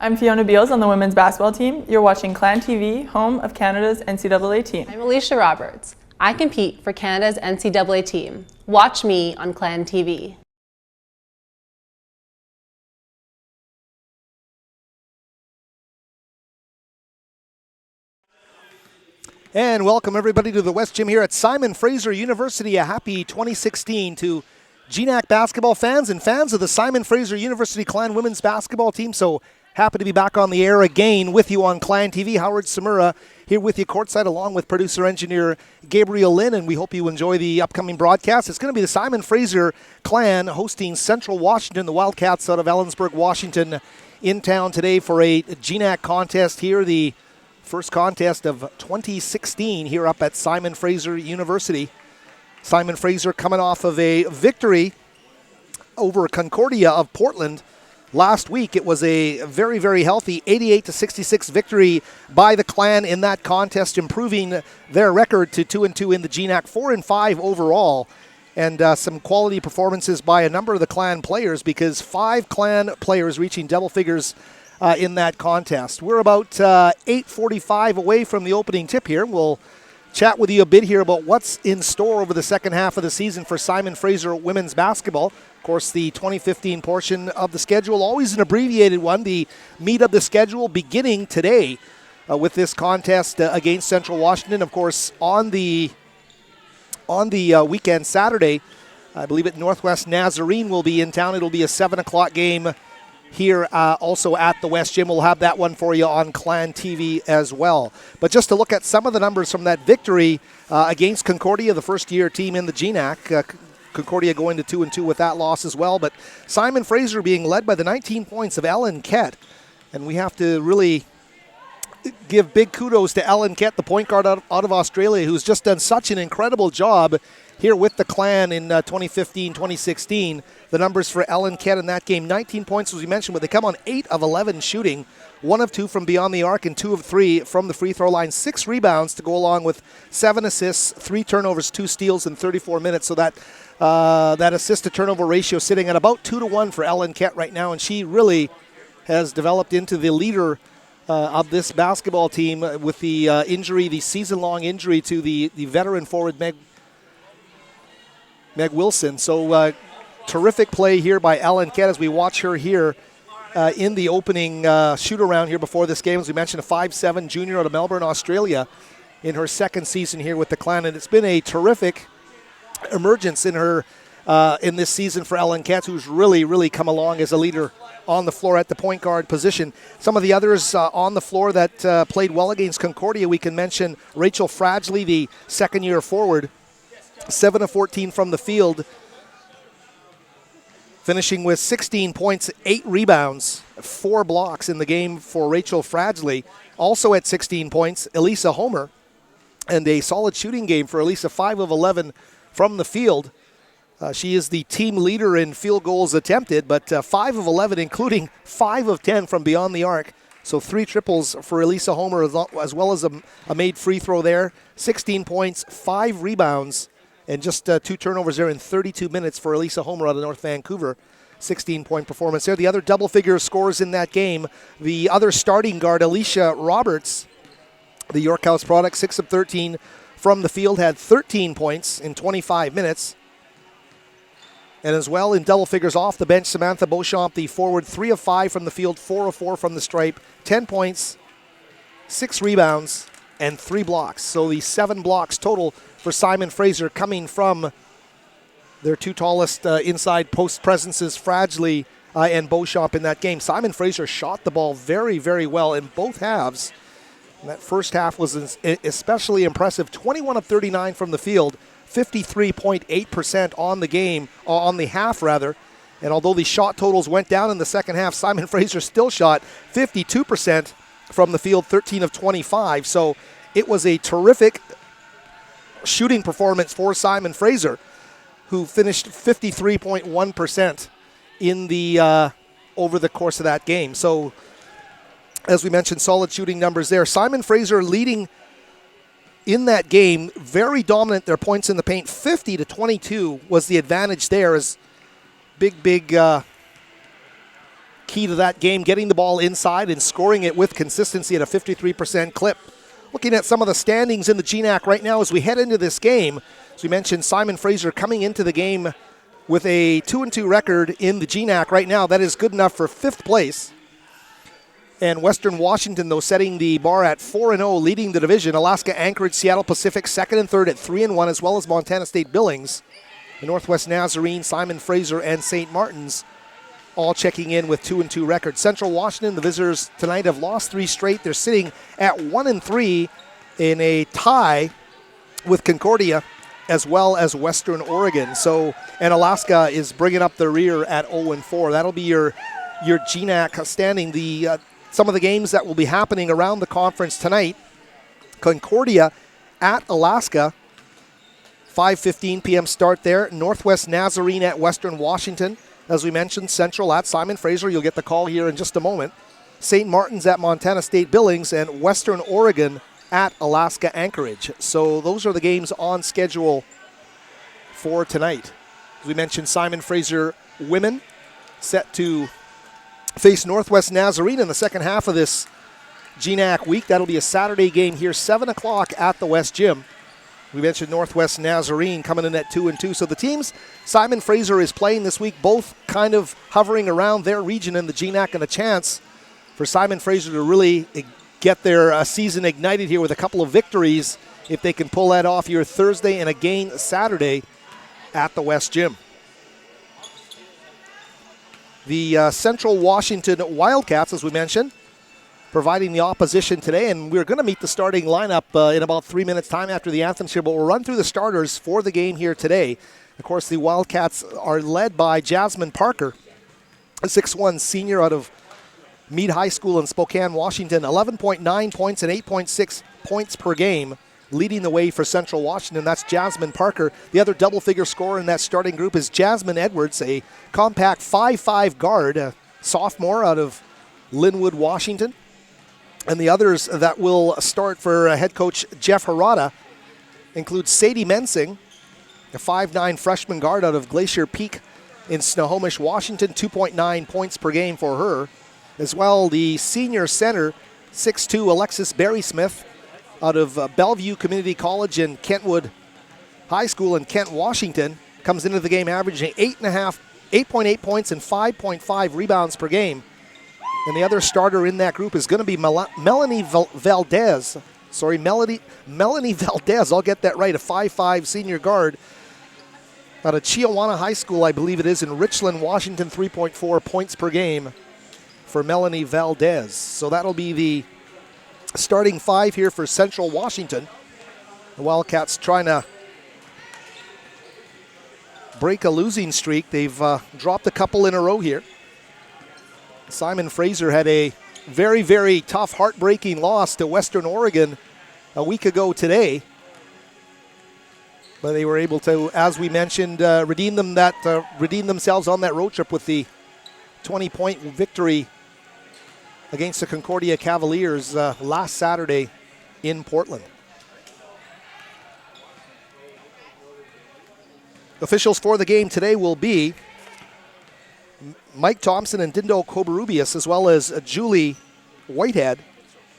I'm Fiona Beals on the women's basketball team. You're watching Clan TV, home of Canada's NCAA team. I'm Alicia Roberts. I compete for Canada's NCAA team. Watch me on Clan TV. And welcome everybody to the West Gym here at Simon Fraser University. A happy 2016 to GNAC basketball fans and fans of the Simon Fraser University Clan women's basketball team. So happy to be back on the air again with you on Clan TV. Howard Samura here with you courtside along with producer-engineer Gabriel Lynn, and we hope you enjoy the upcoming broadcast. It's going to be the Simon Fraser Clan hosting Central Washington, the Wildcats out of Ellensburg, Washington, in town today for a GNAC contest here, the first contest of 2016 here up at Simon Fraser University. Simon Fraser coming off of a victory over Concordia of Portland last week. It was a very, very healthy 88-66 victory by the Clan in that contest, improving their record to 2-2 in the GNAC, 4-5 overall. And some quality performances by a number of the Clan players, because 5 Clan players reaching double figures in that contest. We're about 8:45 away from the opening tip here. We'll chat with you a bit here about what's in store over the second half of the season for Simon Fraser women's basketball. Of course, the 2015 portion of the schedule, always an abbreviated one. The meat of the schedule beginning today with this contest against Central Washington. Of course, on the weekend, Saturday, I believe at Northwest Nazarene will be in town. It'll be a 7 o'clock game here also at the West Gym. We'll have that one for you on Clan TV as well. But just to look at some of the numbers from that victory against Concordia, the first-year team in the GNAC. Concordia going to 2-2 with that loss as well. But Simon Fraser being led by the 19 points of Ellen Kett. And we have to really give big kudos to Ellen Kett, the point guard out of Australia, who's just done such an incredible job here with the Clan in 2015-2016. The numbers for Ellen Kett in that game, 19 points as we mentioned, but they come on 8 of 11 shooting, 1 of 2 from beyond the arc and 2 of 3 from the free throw line, 6 rebounds to go along with 7 assists, 3 turnovers, 2 steals in 34 minutes. So that assist to turnover ratio sitting at about 2-1 for Ellen Kett right now, and she really has developed into the leader of this basketball team with the injury, the season-long injury to the veteran forward Meg Wilson. So terrific play here by Ellen Kett as we watch her here in the opening shoot-around here before this game. As we mentioned, a 5'7" junior out of Melbourne, Australia, in her second season here with the Clan. And it's been a terrific emergence in her in this season for Ellen Kett, who's really, really come along as a leader on the floor at the point guard position. Some of the others on the floor that played well against Concordia, we can mention Rachel Fradgley, the second-year forward, 7 of 14 from the field, finishing with 16 points, 8 rebounds, 4 blocks in the game for Rachel Fradgley. Also at 16 points, Elisa Homer, and a solid shooting game for Elisa, 5 of 11 from the field. She is the team leader in field goals attempted, but 5 of 11, including 5 of 10 from beyond the arc. So 3 triples for Elisa Homer, as well as a made free throw there. 16 points, 5 rebounds, and just 2 turnovers there in 32 minutes for Elisa Homer out of North Vancouver. 16-point performance there. The other double-figure scores in that game, the other starting guard, Alicia Roberts, the York House product, 6 of 13 from the field, had 13 points in 25 minutes. And as well in double figures off the bench, Samantha Beauchamp, the forward, 3 of 5 from the field, 4 of 4 from the stripe, 10 points, 6 rebounds, and 3 blocks. So the 7 blocks total for Simon Fraser coming from their 2 tallest inside post presences, Fradgley and Beauchamp in that game. Simon Fraser shot the ball very, very well in both halves. And that first half was especially impressive. 21 of 39 from the field, 53.8% on the game, on the half rather. And although the shot totals went down in the second half, Simon Fraser still shot 52% from the field, 13 of 25. So it was a terrific shooting performance for Simon Fraser, who finished 53.1% in the over the course of that game. So as we mentioned, solid shooting numbers there. Simon Fraser leading in that game, very dominant. Their points in the paint, 50-22 was the advantage there, as big key to that game, getting the ball inside and scoring it with consistency at a 53% clip. Looking at some of the standings in the GNAC right now as we head into this game, as we mentioned, Simon Fraser coming into the game with a 2-2 record in the GNAC right now. That is good enough for 5th place. And Western Washington, though, setting the bar at 4-0, leading the division. Alaska Anchorage, Seattle Pacific, 2nd and 3rd at 3-1, as well as Montana State Billings. The Northwest Nazarene, Simon Fraser, and St. Martin's all checking in with 2-2 records. Central Washington, the visitors tonight, have lost 3 straight. They're sitting at 1-3 in a tie with Concordia, as well as Western Oregon. And Alaska is bringing up the rear at 0-4. That'll be your GNAC standing. Some of the games that will be happening around the conference tonight: Concordia at Alaska, 5:15 p.m. start there. Northwest Nazarene at Western Washington. As we mentioned, Central at Simon Fraser. You'll get the call here in just a moment. St. Martin's at Montana State Billings, and Western Oregon at Alaska Anchorage. So those are the games on schedule for tonight. As we mentioned, Simon Fraser women set to face Northwest Nazarene in the second half of this GNAC week. That'll be a Saturday game here, 7 o'clock at the West Gym. We mentioned Northwest Nazarene coming in at 2-2. So the teams Simon Fraser is playing this week, both kind of hovering around their region in the GNAC, and a chance for Simon Fraser to really get their season ignited here with a couple of victories if they can pull that off here Thursday and again Saturday at the West Gym. The Central Washington Wildcats, as we mentioned, providing the opposition today, and we're going to meet the starting lineup in about 3 minutes' time after the anthems here, but we'll run through the starters for the game here today. Of course, the Wildcats are led by Jasmine Parker, a 6'1 senior out of Meade High School in Spokane, Washington, 11.9 points and 8.6 points per game, leading the way for Central Washington. That's Jasmine Parker. The other double-figure scorer in that starting group is Jasmine Edwards, a compact 5'5 guard, a sophomore out of Linwood, Washington. And the others that will start for head coach Jeff Harada include Sadie Mensing, a 5'9 freshman guard out of Glacier Peak in Snohomish, Washington, 2.9 points per game for her. As well, the senior center, 6'2 Alexis Berry-Smith, out of Bellevue Community College and Kentwood High School in Kent, Washington, comes into the game averaging 8.8 points and 5.5 rebounds per game. And the other starter in that group is going to be Melanie Valdez. Melanie Valdez, I'll get that right, a 5'5 senior guard out of Chiawana High School, I believe it is, in Richland, Washington, 3.4 points per game for Melanie Valdez. So that'll be the starting 5 here for Central Washington. The Wildcats trying to break a losing streak. They've dropped a couple in a row here. Simon Fraser had a very, very tough, heartbreaking loss to Western Oregon a week ago today. But they were able to, as we mentioned, redeem themselves on that road trip with the 20-point victory against the Concordia Cavaliers last Saturday in Portland. Officials for the game today will be Mike Thompson and Dindo Cobarubias, as well as Julie Whitehead.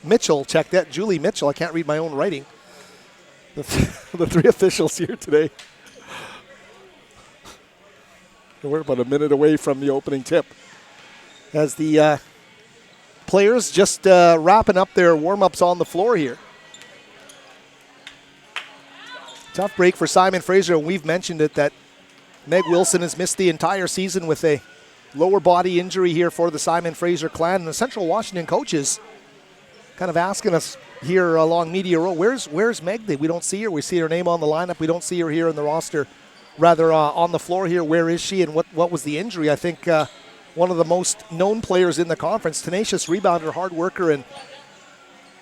Mitchell, check that, Julie Mitchell. I can't read my own writing. The 3 officials here today. We're about a minute away from the opening tip, as the players just wrapping up their warm-ups on the floor here. Tough break for Simon Fraser, and we've mentioned it, that Meg Wilson has missed the entire season with a lower body injury here for the Simon Fraser clan. And the Central Washington coaches kind of asking us here along Media Row, where's Meg? We don't see her. We see her name on the lineup. We don't see her here in the roster, rather on the floor here. Where is she, and what was the injury? I think one of the most known players in the conference, tenacious rebounder, hard worker, and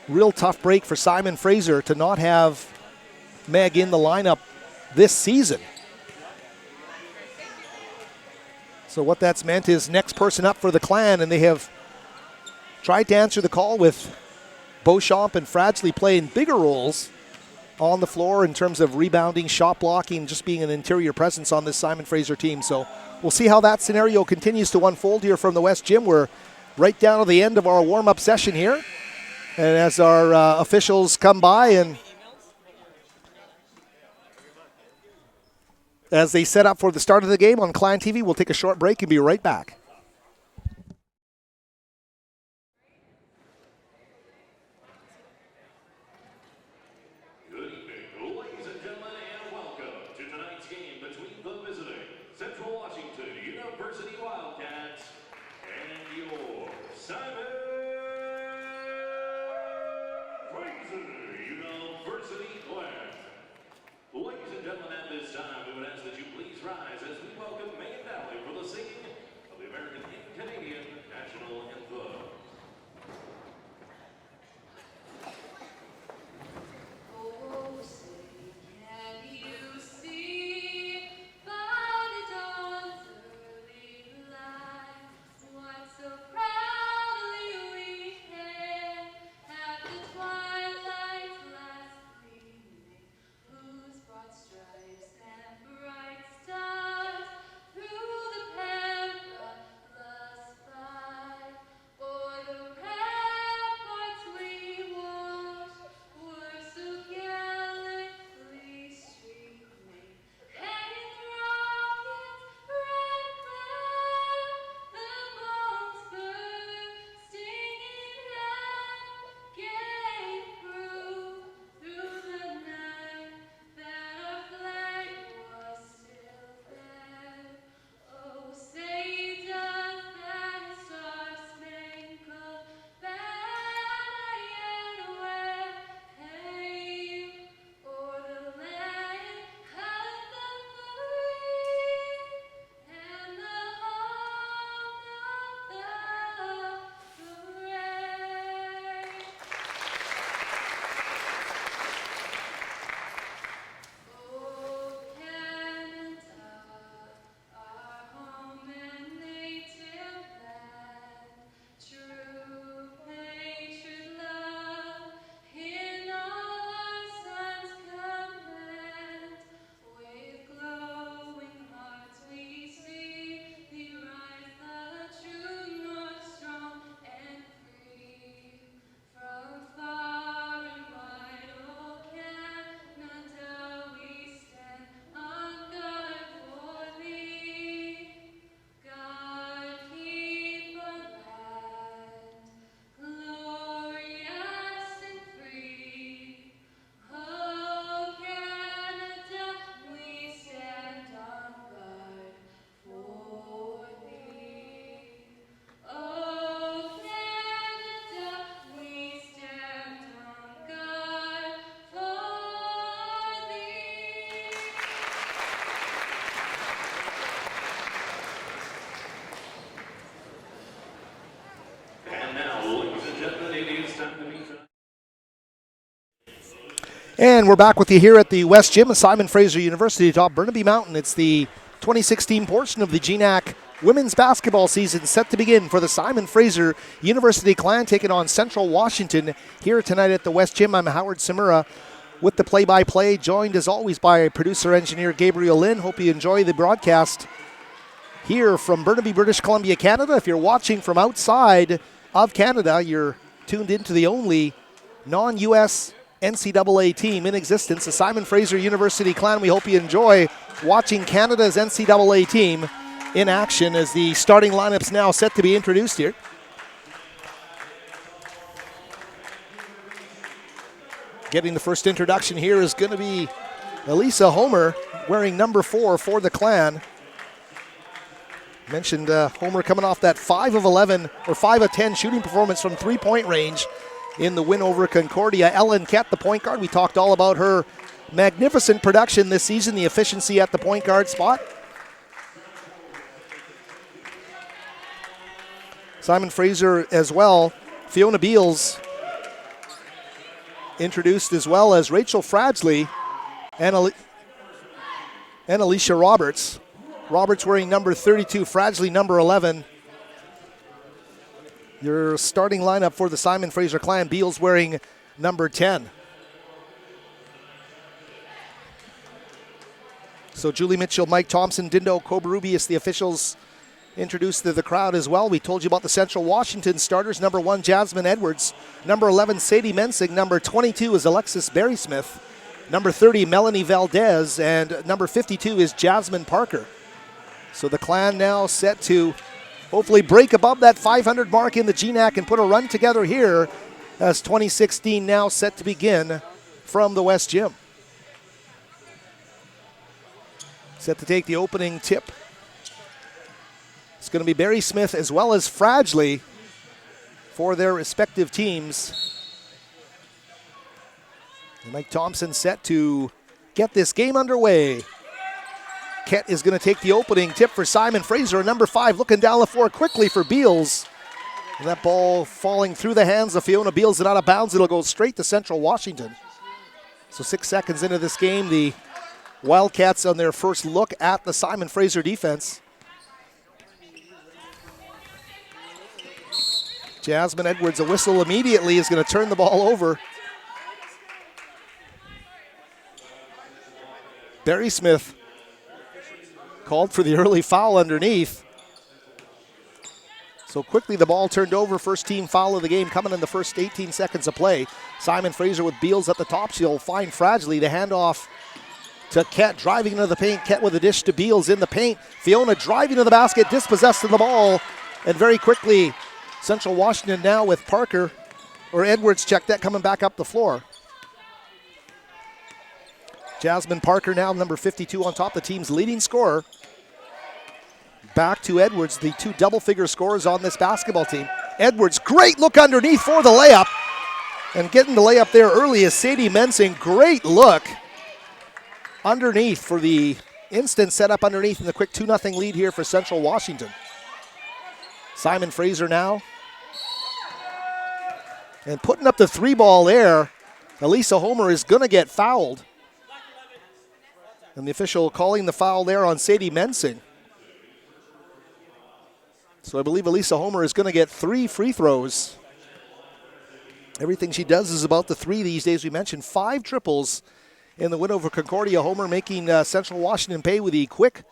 real tough break for Simon Fraser to not have Meg in the lineup this season. So what that's meant is next person up for the clan, and they have tried to answer the call with Beauchamp and Fradsley playing bigger roles on the floor in terms of rebounding, shot blocking, just being an interior presence on this Simon Fraser team. So we'll see how that scenario continues to unfold here from the West Gym. We're right down to the end of our warm-up session here. And as our officials come by and as they set up for the start of the game on Clan TV, we'll take a short break and be right back. Good evening, ladies and gentlemen, and welcome to tonight's game between the visiting Central Washington University Wildcats and your Simon Fraser University Clan. Ladies and gentlemen, at this time, we would ask that you please rise as we welcome Main Valley for the singing of the American and Canadian National Anthem. Oh, say, can you see by the dawn's early light what so proudly we hailed at the twilight's last gleaming, whose broad stripes and bright stars through the perilous fight o'er the ramparts we watched were so gallantly streaming, and rockets red glare, the bombs bursting in air, gave proof through the night that our flag was still there. Oh, say does that star-spangled banner yet wave o'er the land of the free and the home of the brave? Oh, Canada, our home and native land, true patriot love in all our sons command. With glowing hearts we see thee rise, the true north strong and free. From far and wide, oh Canada, we stand on guard for thee. God keep our land glorious and free. Oh Canada, we stand on guard for thee. Oh Canada, we stand on guard for thee. And now, ladies and gentlemen, it is time to meet. And we're back with you here at the West Gym of Simon Fraser University atop Burnaby Mountain. It's the 2016 portion of the GNAC women's basketball season set to begin for the Simon Fraser University Clan taking on Central Washington here tonight at the West Gym. I'm Howard Samura with the play-by-play, joined as always by producer-engineer Gabriel Lynn. Hope you enjoy the broadcast here from Burnaby, British Columbia, Canada. If you're watching from outside of Canada, you're tuned into the only non-U.S. NCAA team in existence, the Simon Fraser University Clan. We hope you enjoy watching Canada's NCAA team in action as the starting lineups now set to be introduced here. Getting the first introduction here is going to be Elisa Homer, wearing number 4 for the Clan. Mentioned Homer coming off that 5 of 11 or 5 of 10 shooting performance from three-point range in the win over Concordia. Ellen Kett, the point guard. We talked all about her magnificent production this season, the efficiency at the point guard spot. Simon Fraser as well. Fiona Beals introduced, as well as Rachel Fradsley and Alicia Roberts. Roberts wearing number 32, Fradsley number 11. Your starting lineup for the Simon Fraser Clan. Beals wearing number 10. So Julie Mitchell, Mike Thompson, Dindo Kobarubius, the officials introduced to the crowd as well. We told you about the Central Washington starters. Number 1, Jasmine Edwards. Number 11, Sadie Mensing. Number 22 is Alexis Berry-Smith. Number 30, Melanie Valdez. And number 52 is Jasmine Parker. So the Clan now set to hopefully break above that 500 mark in the GNAC and put a run together here as 2016 now set to begin from the West Gym. Set to take the opening tip. It's going to be Barry Smith as well as Fradgley for their respective teams. And Mike Thompson set to get this game underway. Kett is going to take the opening tip for Simon Fraser. Number 5 looking down the floor quickly for Beals. And that ball falling through the hands of Fiona Beals and out of bounds. It'll go straight to Central Washington. So 6 seconds into this game, the Wildcats on their first look at the Simon Fraser defense. Jasmine Edwards, a whistle immediately, is going to turn the ball over. Barry Smith called for the early foul underneath. So quickly the ball turned over. First team foul of the game coming in the first 18 seconds of play. Simon Fraser with Beals at the top. She'll find Fradgley. The handoff to Kett, driving into the paint. Kett with a dish to Beals in the paint. Fiona driving to the basket, dispossessed of the ball. And very quickly, Central Washington now with Parker, or Edwards, check that, coming back up the floor. Jasmine Parker now, number 52 on top, the team's leading scorer. Back to Edwards, the 2 double-figure scorers on this basketball team. Edwards, great look underneath for the layup. And getting the layup there early is Sadie Mensing. Great look underneath for the instant setup underneath, and the quick 2-0 lead here for Central Washington. Simon Fraser now. And putting up the 3 ball there, Elisa Homer is going to get fouled. And the official calling the foul there on Sadie Mensing. So I believe Elisa Homer is going to get 3 free throws. Everything she does is about the 3 these days. We mentioned 5 triples in the win over Concordia. Homer making Central Washington pay with the quick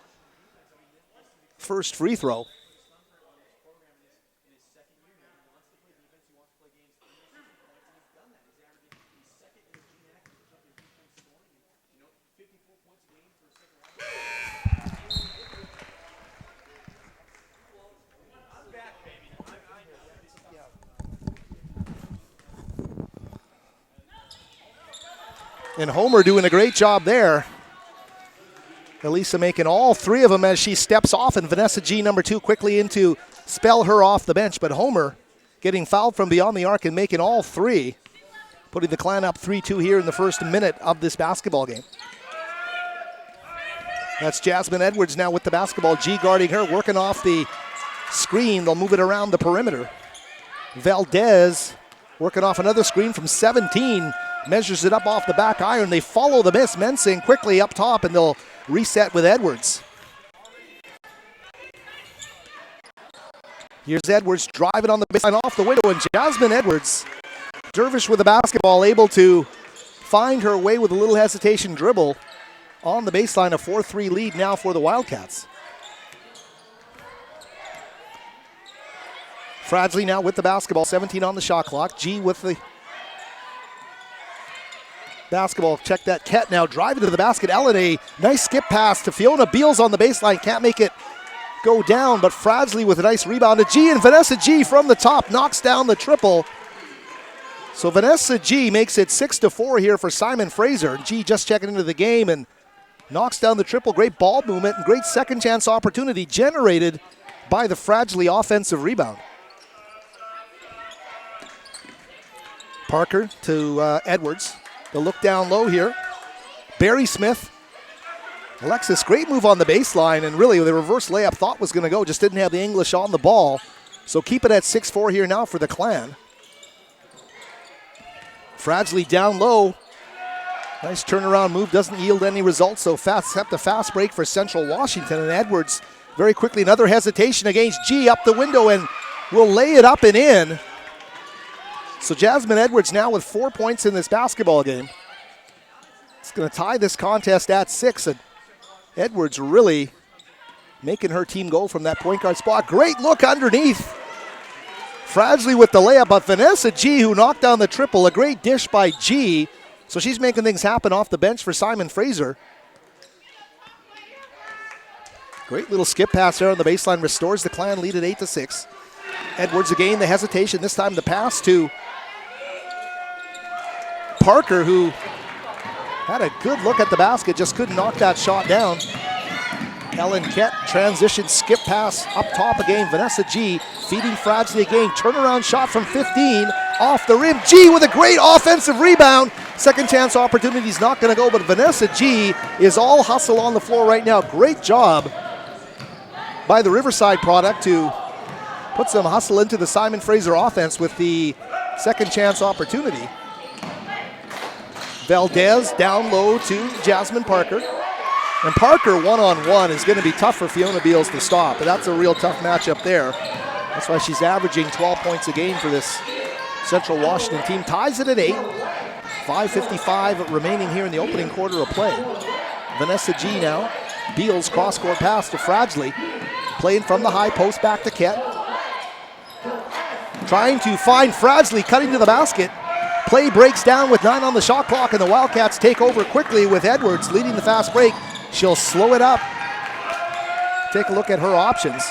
first free throw. And Homer doing a great job there. Elisa making all 3 of them as she steps off, and Vanessa G, number 2, quickly in to spell her off the bench. But Homer getting fouled from beyond the arc and making all 3, putting the Clan up 3-2 here in the first minute of this basketball game. That's Jasmine Edwards now with the basketball. G guarding her, working off the screen. They'll move it around the perimeter. Valdez working off another screen from 17. Measures it up off the back iron. They follow the miss. Mensing quickly up top, and they'll reset with Edwards. Here's Edwards driving on the baseline off the window, and Jasmine Edwards, Dervish with the basketball, able to find her way with a little hesitation dribble on the baseline. A 4-3 lead now for the Wildcats. Fradgley now with the basketball, 17 on the shot clock. G with the basketball. Check that. Kett now driving to the basket. Ellen, a nice skip pass to Fiona Beals on the baseline. Can't make it go down, but Fradgley with a nice rebound to G, and Vanessa G from the top knocks down the triple. So Vanessa G makes it 6-4 here for Simon Fraser. G just checking into the game and knocks down the triple. Great ball movement and great second chance opportunity generated by the Fradgley offensive rebound. Parker to Edwards. The look down low here. Barry Smith. Alexis, great move on the baseline, and really the reverse layup thought was going to go, just didn't have the English on the ball. So keep it at 6-4 here now for the Clan. Fradgley down low. Nice turnaround move, doesn't yield any results, so kept a fast break for Central Washington, and Edwards very quickly, another hesitation against G up the window, and will lay it up and in. So Jasmine Edwards now with 4 points in this basketball game. It's going to tie this contest at 6. And Edwards really making her team go from that point guard spot. Great look underneath. Fradgley with the layup, but Vanessa G, who knocked down the triple. A great dish by G. So she's making things happen off the bench for Simon Fraser. Great little skip pass there on the baseline. Restores the Clan lead at 8-6. Edwards again, the hesitation. This time the pass to Parker, who had a good look at the basket, just couldn't knock that shot down. Ellen Kett, transition skip pass up top again. Vanessa G feeding Fradgley again. Turnaround shot from 15 off the rim. G with a great offensive rebound. Second chance opportunity's not going to go, but Vanessa G is all hustle on the floor right now. Great job by the Riverside product to put some hustle into the Simon Fraser offense with the second chance opportunity. Valdez down low to Jasmine Parker. And Parker one-on-one is going to be tough for Fiona Beals to stop, but that's a real tough matchup there. That's why she's averaging 12 points a game for this Central Washington team. Ties it at 8. 5:55 remaining here in the opening quarter of play. Vanessa G now. Beals cross-court pass to Fradgley. Playing from the high post back to Kett. Trying to find Fradgley cutting to the basket. Play breaks down with 9 on the shot clock, and the Wildcats take over quickly with Edwards leading the fast break. She'll slow it up. Take a look at her options.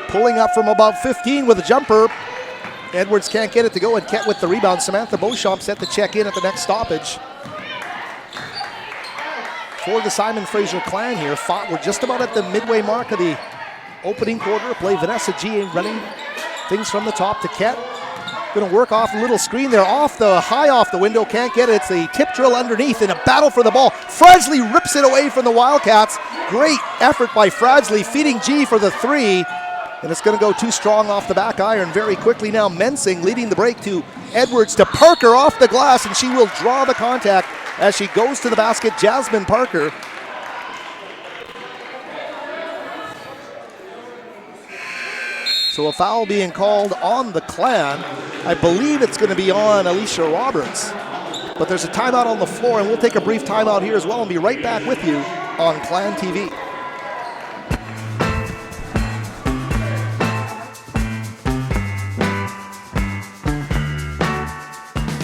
Pulling up from about 15 with a jumper. Edwards can't get it to go, and Kett with the rebound. Samantha Beauchamp set to check in at the next stoppage. For the Simon Fraser Clan here, we're just about at the midway mark of the opening quarter of play. Vanessa G running things from the top to Kett. Going to work off a little screen there, off the window, can't get it. It's the tip drill underneath in a battle for the ball. Fradgley rips it away from the Wildcats. Great effort by Fradgley, feeding G for the 3. And it's going to go too strong off the back iron very quickly now. Mensing leading the break to Edwards to Parker off the glass, and she will draw the contact as she goes to the basket. Jasmine Parker. So a foul being called on the Clan. I believe it's going to be on Alicia Roberts. But there's a timeout on the floor, and we'll take a brief timeout here as well and be right back with you on Clan TV.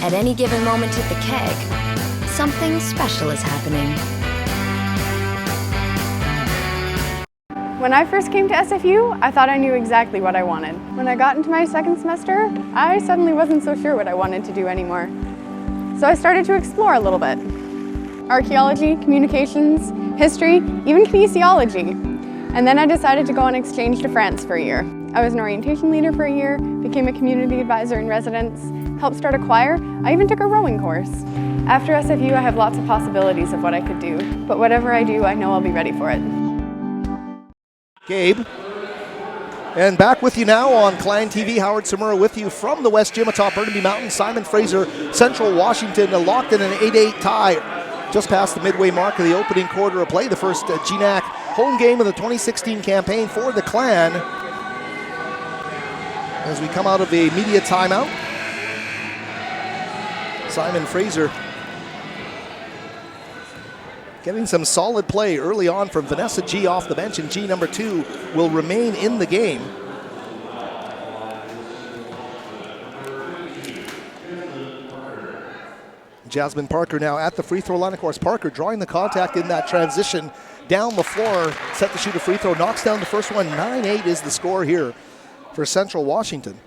At any given moment at the keg, something special is happening. When I first came to SFU, I thought I knew exactly what I wanted. When I got into my second semester, I suddenly wasn't so sure what I wanted to do anymore. So I started to explore a little bit. Archaeology, communications, history, even kinesiology. And then I decided to go on exchange to France for a year. I was an orientation leader for a year, became a community advisor in residence, helped start a choir. I even took a rowing course. After SFU, I have lots of possibilities of what I could do, but whatever I do, I know I'll be ready for it. Gabe. And back with you now on Clan TV. Howard Samura with you from the West Gym atop Burnaby Mountain. Simon Fraser, Central Washington, locked in an 8-8 tie just past the midway mark of the opening quarter of play. The first GNAC home game of the 2016 campaign for the Clan. As we come out of a media timeout, Simon Fraser getting some solid play early on from Vanessa G off the bench, and G number 2 will remain in the game. Jasmine Parker now at the free throw line. Of course, Parker drawing the contact in that transition down the floor, set to shoot a free throw, knocks down the first one. 9-8 is the score here for Central Washington.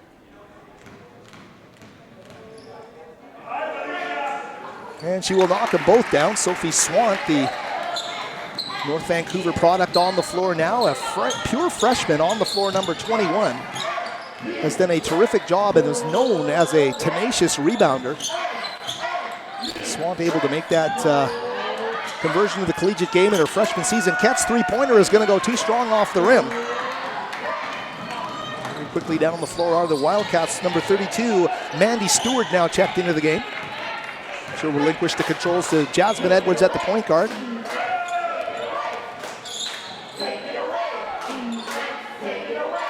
And she will knock them both down. Sophie Swant, the North Vancouver product, on the floor now. A pure freshman on the floor, number 21. Has done a terrific job and is known as a tenacious rebounder. Swant able to make that conversion to the collegiate game in her freshman season. Kett's three-pointer is going to go too strong off the rim. Very quickly down the floor are the Wildcats. Number 32, Mandy Stewart, now checked into the game. She'll relinquish the controls to Jasmine Edwards at the point guard.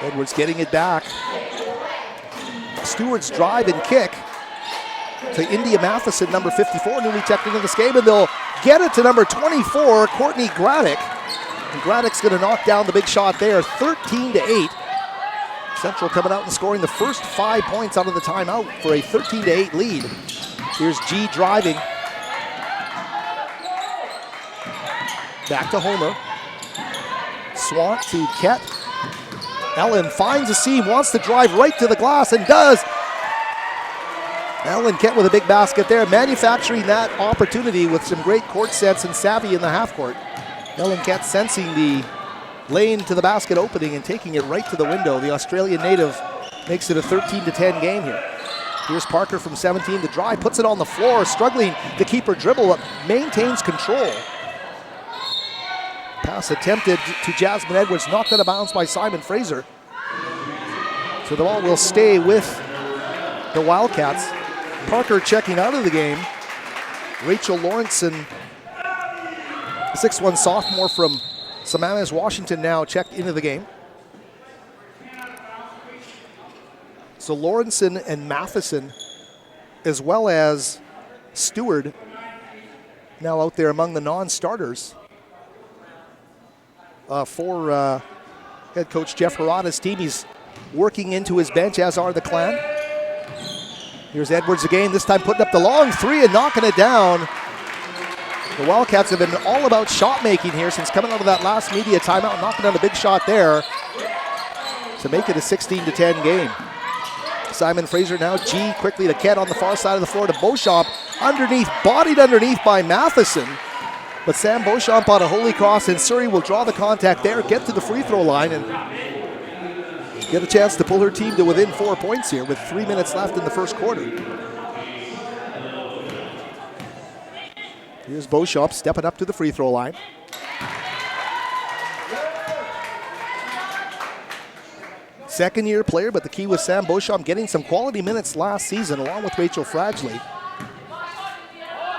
Edwards getting it back. Stewart's drive and kick to India Matheson, number 54, newly checked into this game, and they'll get it to number 24, Courtney Graddick. And Graddick's going to knock down the big shot there, 13-8. Central coming out and scoring the first 5 points out of the timeout for a 13-8 lead. Here's G driving. Back to Homer. Swant to Kett. Ellen finds a seam, wants to drive right to the glass, and does. Ellen Kett with a big basket there, manufacturing that opportunity with some great court sense and savvy in the half court. Ellen Kett sensing the lane to the basket opening and taking it right to the window. The Australian native makes it a 13-10 game here. Here's Parker from 17 to drive, puts it on the floor, struggling to keep her dribble up, maintains control. Pass attempted to Jasmine Edwards, knocked out of bounds by Simon Fraser. So the ball will stay with the Wildcats. Parker checking out of the game. Rachel Lawrenson, 6'1" sophomore from Sammamish, Washington, now checked into the game. So Lawrenson and Matheson, as well as Stewart, now out there among the non-starters for head coach Jeff Harada's team. He's working into his bench, as are the Clan. Here's Edwards again, this time putting up the long three and knocking it down. The Wildcats have been all about shot making here since coming out of that last media timeout, knocking down a big shot there to make it a 16-10 game. Simon Fraser now, G quickly to Kett on the far side of the floor to Beauchamp, underneath, bodied underneath by Matheson. But Sam Beauchamp on a Holy Cross, and Surrey will draw the contact there, get to the free throw line, and get a chance to pull her team to within 4 points here with 3 minutes left in the first quarter. Here's Beauchamp stepping up to the free throw line. Second-year player, but the key was Sam Beauchamp getting some quality minutes last season along with Rachel Fradgley.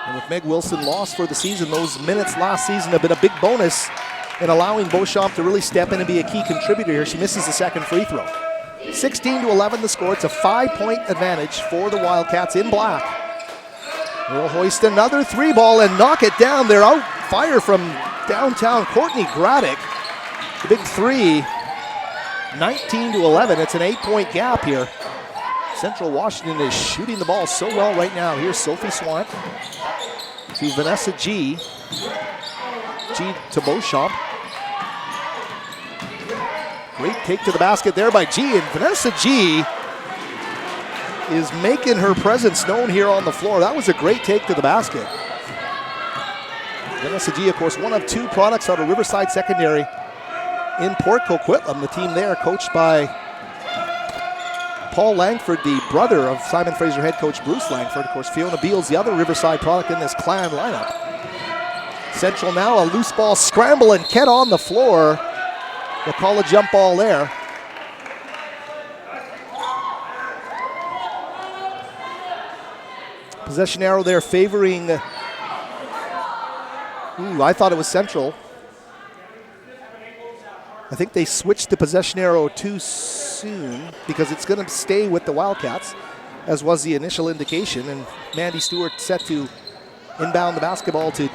And with Meg Wilson lost for the season, those minutes last season have been a big bonus in allowing Beauchamp to really step in and be a key contributor here. She misses the second free throw. 16-11 the score. It's a 5-point advantage for the Wildcats in black. They'll hoist another three ball and knock it down. They're out fire from downtown. Courtney Graddick, the big three. 19-11. It's an 8-point gap here. Central Washington is shooting the ball so well right now. Here's Sophie Swant to Vanessa G. G to Beauchamp. Great take to the basket there by G, and Vanessa G is making her presence known here on the floor. That was a great take to the basket. Vanessa G, of course, one of two products out of Riverside Secondary in Port Coquitlam. The team there coached by Paul Langford, the brother of Simon Fraser head coach Bruce Langford. Of course, Fiona Beals, the other Riverside product in this Clan lineup. Central now, a loose ball scramble, and Kett on the floor. They'll call a jump ball there. Possession arrow there favoring, I thought it was Central. I think they switched the possession arrow too soon because it's going to stay with the Wildcats, as was the initial indication. And Mandy Stewart set to inbound the basketball to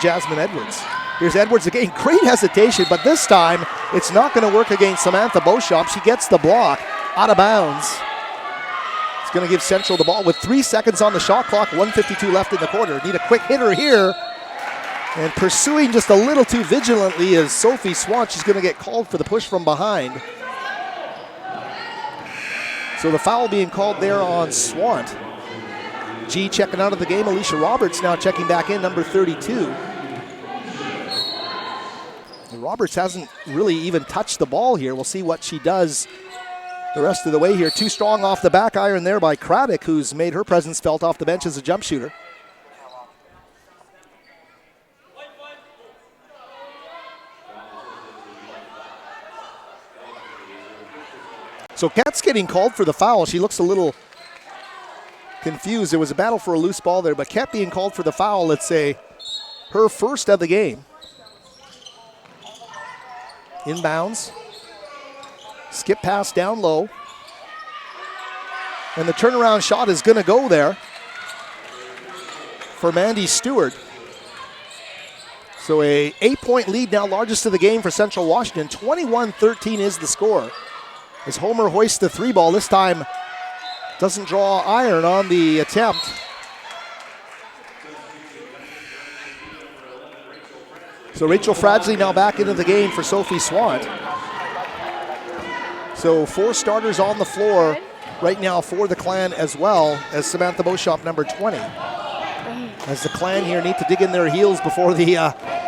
Jasmine Edwards. Here's Edwards again, great hesitation, but this time it's not going to work against Samantha Beauchamp. She gets the block out of bounds. It's going to give Central the ball with 3 seconds on the shot clock, 1:52 left in the quarter. Need a quick hitter here. And pursuing just a little too vigilantly is Sophie Swant. She's going to get called for the push from behind. So the foul being called there on Swant. G checking out of the game. Alicia Roberts now checking back in, number 32. And Roberts hasn't really even touched the ball here. We'll see what she does the rest of the way here. Too strong off the back iron there by Craddock, who's made her presence felt off the bench as a jump shooter. So Kett's getting called for the foul. She looks a little confused. There was a battle for a loose ball there, but Kett being called for the foul, let's say, her first of the game. Inbounds. Skip pass down low. And the turnaround shot is going to go there. for Mandy Stewart. So a 8-point lead now, largest of the game for Central Washington. 21-13 is the score. As Homer hoists the 3 ball, this time doesn't draw iron on the attempt. So Rachel Fradley now back into the game for Sophie Swant. So 4 starters on the floor right now for the Clan, as well as Samantha Beauchamp, number 20. As the Clan here need to dig in their heels before the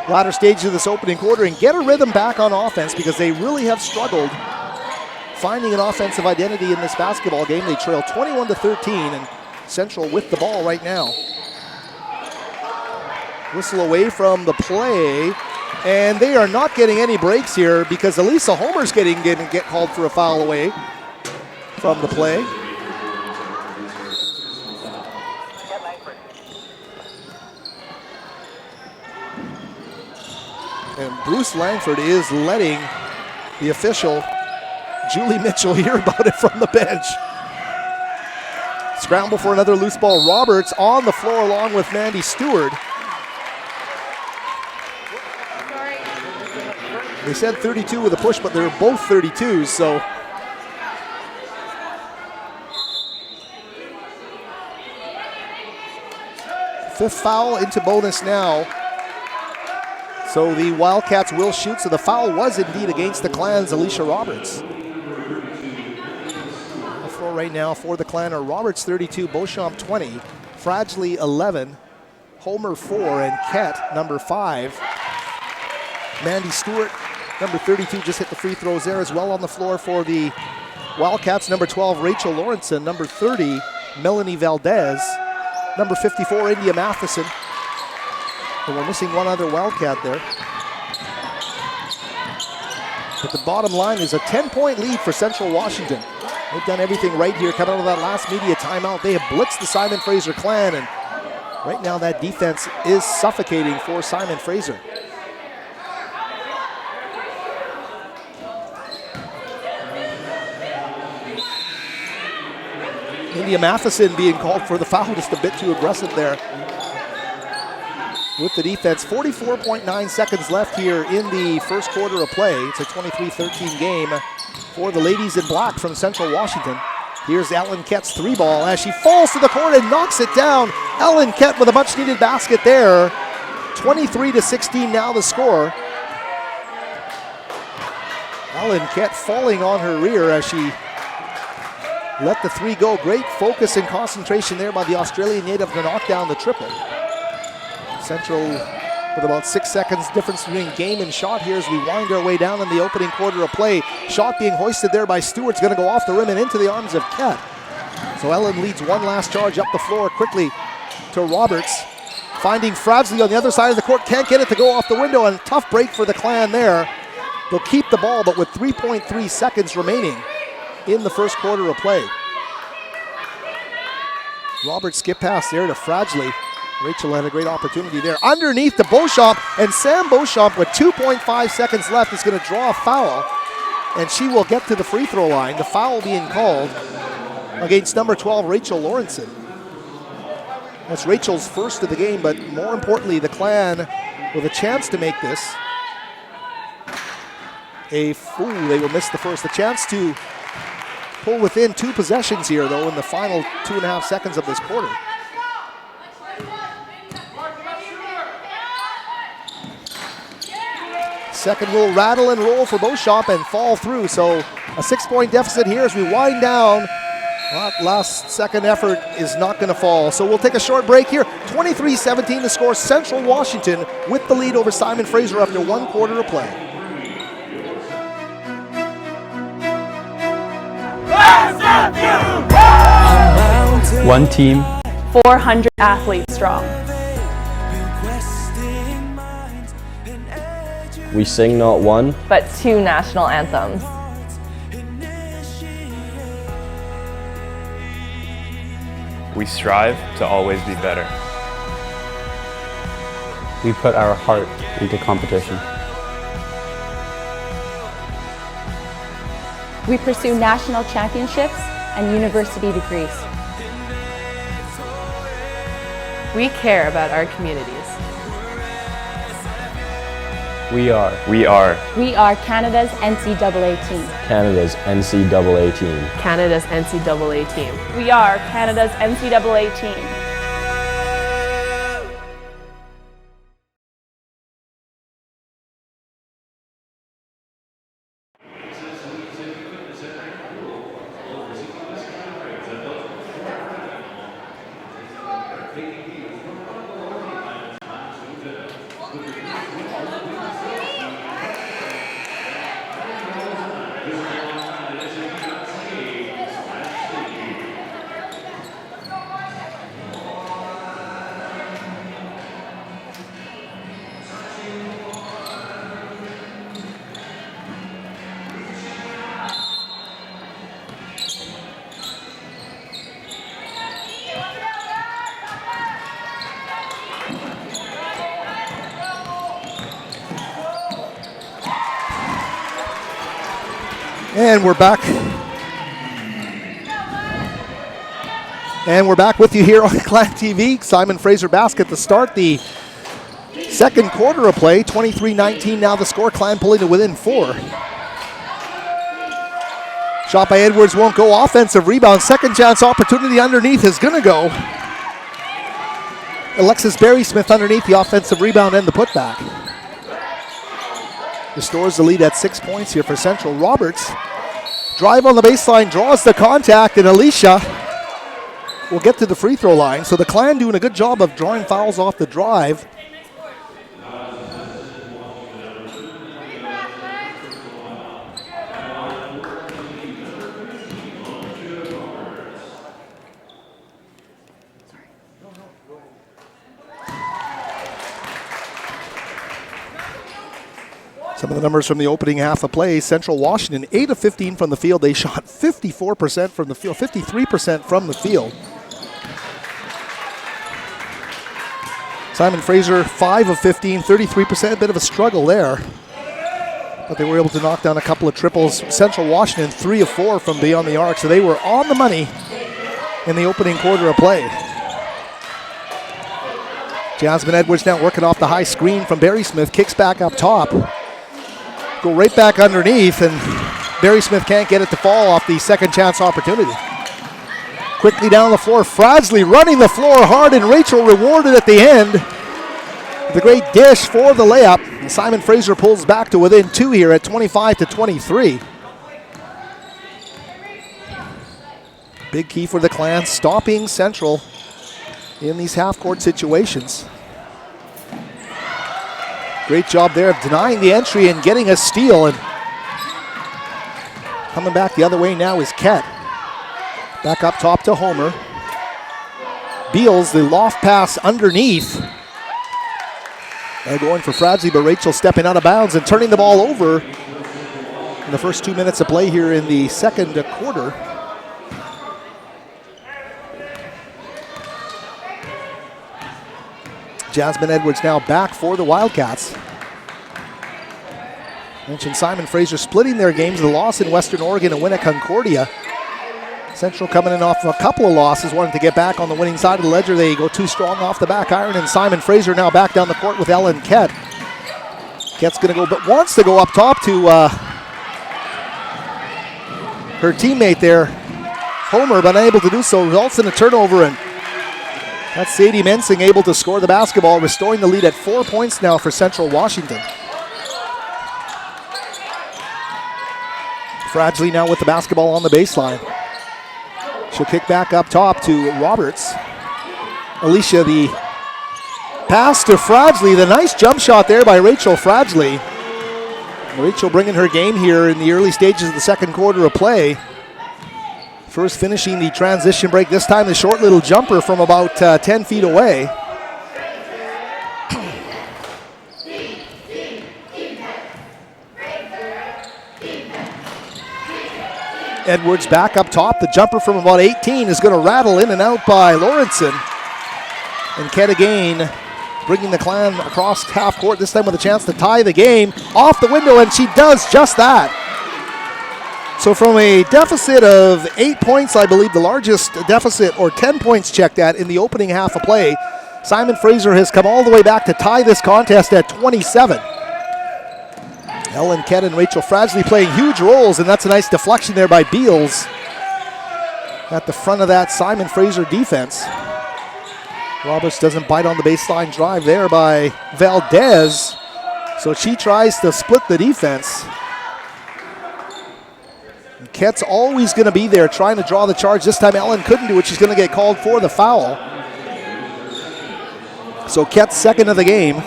latter stages of this opening quarter and get a rhythm back on offense, because they really have struggled finding an offensive identity in this basketball game. They trail 21-13, and Central with the ball right now. Whistle away from the play, and they are not getting any breaks here because Elisa Homer's get called for a foul away from the play. And Bruce Langford is letting the official, Julie Mitchell, hear about it from the bench. Scramble for another loose ball. Roberts on the floor along with Mandy Stewart. They said 32 with a push, but they're both 32s, so. Fifth foul into bonus now. So the Wildcats will shoot. So the foul was indeed against the Clan's Alicia Roberts. On the floor right now for the Clan are Roberts 32, Beauchamp 20, Fradley 11, Homer 4, and Kett number 5. Mandy Stewart, number 32, just hit the free throws there as well on the floor for the Wildcats. Number 12, Rachel Lawrenson. Number 30, Melanie Valdez. Number 54, India Matheson. And we're missing one other Wildcat there. But the bottom line is a 10-point lead for Central Washington. They've done everything right here coming out of that last media timeout. They have blitzed the Simon Fraser Clan, and right now that defense is suffocating for Simon Fraser. India Matheson being called for the foul, just a bit too aggressive there with the defense. 44.9 seconds left here in the first quarter of play. It's a 23-13 game for the ladies in black from Central Washington. Here's Ellen Kett's 3-ball as she falls to the court and knocks it down. Ellen Kett with a much-needed basket there. 23-16 now the score. Ellen Kett falling on her rear as she let the 3 go. Great focus and concentration there by the Australian native to knock down the triple. Central with about 6 seconds difference between game and shot here as we wind our way down in the opening quarter of play. Shot being hoisted there by Stewart's going to go off the rim and into the arms of Kett. So Ellen leads one last charge up the floor quickly to Roberts. Finding Fradley on the other side of the court. Can't get it to go off the window, and tough break for the Clan there. They'll keep the ball, but with 3.3 seconds remaining in the first quarter of play. Roberts skip pass there to Fradley. Rachel had a great opportunity there. Underneath to Beauchamp, and Sam Beauchamp with 2.5 seconds left is going to draw a foul, and she will get to the free throw line. The foul being called against number 12, Rachel Lawrenson. That's Rachel's first of the game, but more importantly, the Clan with a chance to make this. They will miss the first. A chance to pull within 2 possessions here, though, in the final 2.5 seconds of this quarter. Second will rattle and roll for Beauchamp and fall through. So a 6-point deficit here as we wind down. That last second effort is not going to fall. So we'll take a short break here. 23-17 to score. Central Washington with the lead over Simon Fraser after 1 quarter of play. One team, 400 athletes strong. we sing not one, but 2 national anthems. We strive to always be better. we put our heart into competition. We pursue national championships and university degrees. We care about our communities. We are We are We are Canada's NCAA team. Canada's NCAA team. Canada's NCAA team. We are Canada's NCAA team. And we're back. And we're back with you here on Clan TV. Simon Fraser basket to start the second quarter of play. 23-19 now the score. Clan pulling to within 4. Shot by Edwards won't go. Offensive rebound. Second chance opportunity underneath is going to go. Alexis Berry-Smith underneath the offensive rebound and the putback. Restores the lead at 6 points here for Central. Roberts, drive on the baseline, draws the contact, and Alicia will get to the free throw line. So the Clan doing a good job of drawing fouls off the drive. Some of the numbers from the opening half of play. Central Washington, 8 of 15 from the field. They shot 54% from the field, 53% from the field. Simon Fraser, 5 of 15, 33%. A bit of a struggle there. But they were able to knock down a couple of triples. Central Washington, 3 of 4 from beyond the arc. So they were on the money in the opening quarter of play. Jasmine Edwards now working off the high screen from Berry-Smith. Kicks back up top. Go right back underneath, and Berry-Smith can't get it to fall off the second chance opportunity. Quickly down the floor, Fradsley running the floor hard, and Rachel rewarded at the end. The great dish for the layup. And Simon Fraser pulls back to within 2 here at 25-23. Big key for the Clan, stopping Central in these half-court situations. Great job there of denying the entry and getting a steal. And coming back the other way now is Ket. Back up top to Homer. Beals, the loft pass underneath. And going for Fradsley, but Rachel stepping out of bounds and turning the ball over in the first 2 minutes of play here in the second quarter. Jasmine Edwards now back for the Wildcats. Mentioned Simon Fraser splitting their games, the loss in Western Oregon and win at Concordia. Central coming in off a couple of losses, wanting to get back on the winning side of the ledger. They go too strong off the back iron, and Simon Fraser now back down the court with Ellen Ket. Ket's going to go, but wants to go up top to her teammate there, Homer, but unable to do so. Results in a turnover, and that's Sadie Mensing able to score the basketball, restoring the lead at 4 points now for Central Washington. Fradsley now with the basketball on the baseline. She'll kick back up top to Roberts. Alicia, the pass to Fradsley. The nice jump shot there by Rachel Fradsley. Rachel bringing her game here in the early stages of the second quarter of play. First finishing the transition break, this time the short little jumper from about 10 feet away. Edwards back up top. The jumper from about 18 is going to rattle in and out by Lawrenson. And Ket again bringing the Clan across half court, this time with a chance to tie the game. Off the window, and she does just that. So from a deficit of 8 points, I believe the largest deficit, or 10 points checked at in the opening half of play, Simon Fraser has come all the way back to tie this contest at 27. Ellen Kett and Rachel Fradgley playing huge roles, and that's a nice deflection there by Beals at the front of that Simon Fraser defense. Roberts doesn't bite on the baseline drive there by Valdez, so she tries to split the defense. And Kett's always going to be there trying to draw the charge. This time Ellen couldn't do it. She's going to get called for the foul. So Kett's second of the game.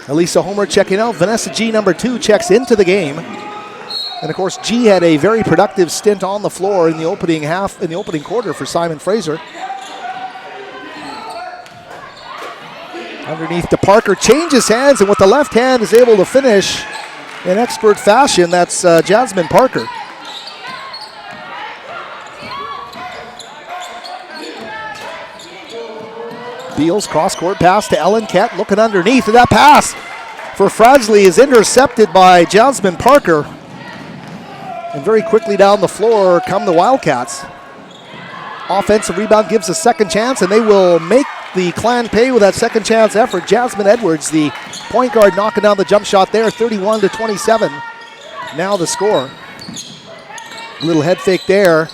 Elisa Homer checking out. Vanessa G, number 2, checks into the game. And of course, G had a very productive stint on the floor in the opening quarter for Simon Fraser. Underneath to Parker, changes hands, and with the left hand is able to finish in expert fashion. That's Jasmine Parker. Beals cross-court pass to Ellen Kett, looking underneath, and that pass for Fradgley is intercepted by Jasmine Parker. And very quickly down the floor come the Wildcats. Offensive rebound gives a second chance, and they will make the Clan pay with that second chance effort. Jasmine Edwards, the point guard, knocking down the jump shot there, 31-27. Now the score. Little head fake there.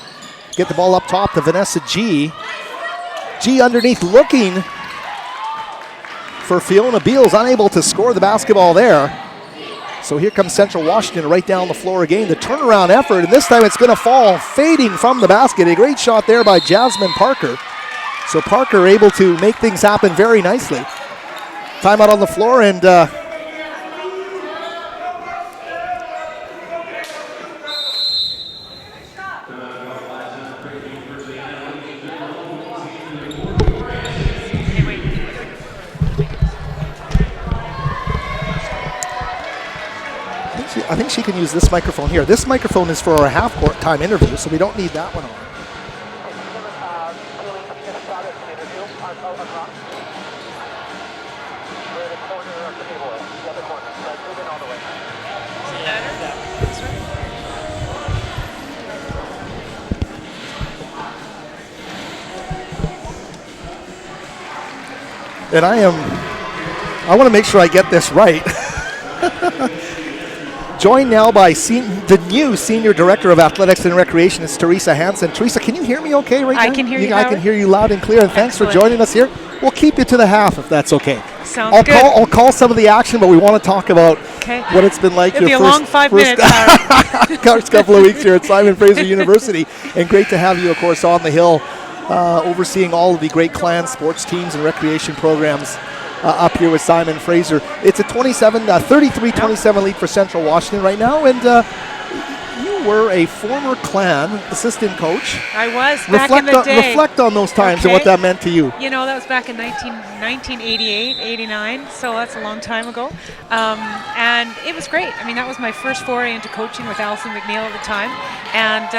Get the ball up top to Vanessa G. G underneath looking for Fiona Beals, unable to score the basketball there. So here comes Central Washington right down the floor again. The turnaround effort, and this time it's going to fall fading from the basket. A great shot there by Jasmine Parker. So Parker able to make things happen very nicely. Timeout on the floor, and I think she can use this microphone here. This microphone is for our half-court time interview, so we don't need that one on. And I want to make sure I get this right. Joined now by the new Senior Director of Athletics and Recreation is Teresa Hansen. Teresa, can you hear me okay right now? I can hear you. I can hear you loud and clear, and thanks for joining us here. We'll keep you to the half if that's okay. Sounds good. I'll call some of the action, but we want to talk about what it's been like. It'll be a long 5 minutes. First couple of weeks here at Simon Fraser University, and great to have you, of course, on the Hill, overseeing all of the great Clan sports teams and recreation programs up here with Simon Fraser. It's a 33-27 lead for Central Washington right now, and you were a former Clan assistant coach. I was back in the day. Reflect on those times and what that meant to you. You know, that was back in 1988, 89, so that's a long time ago. And it was great. I mean, that was my first foray into coaching with Alison McNeil at the time, and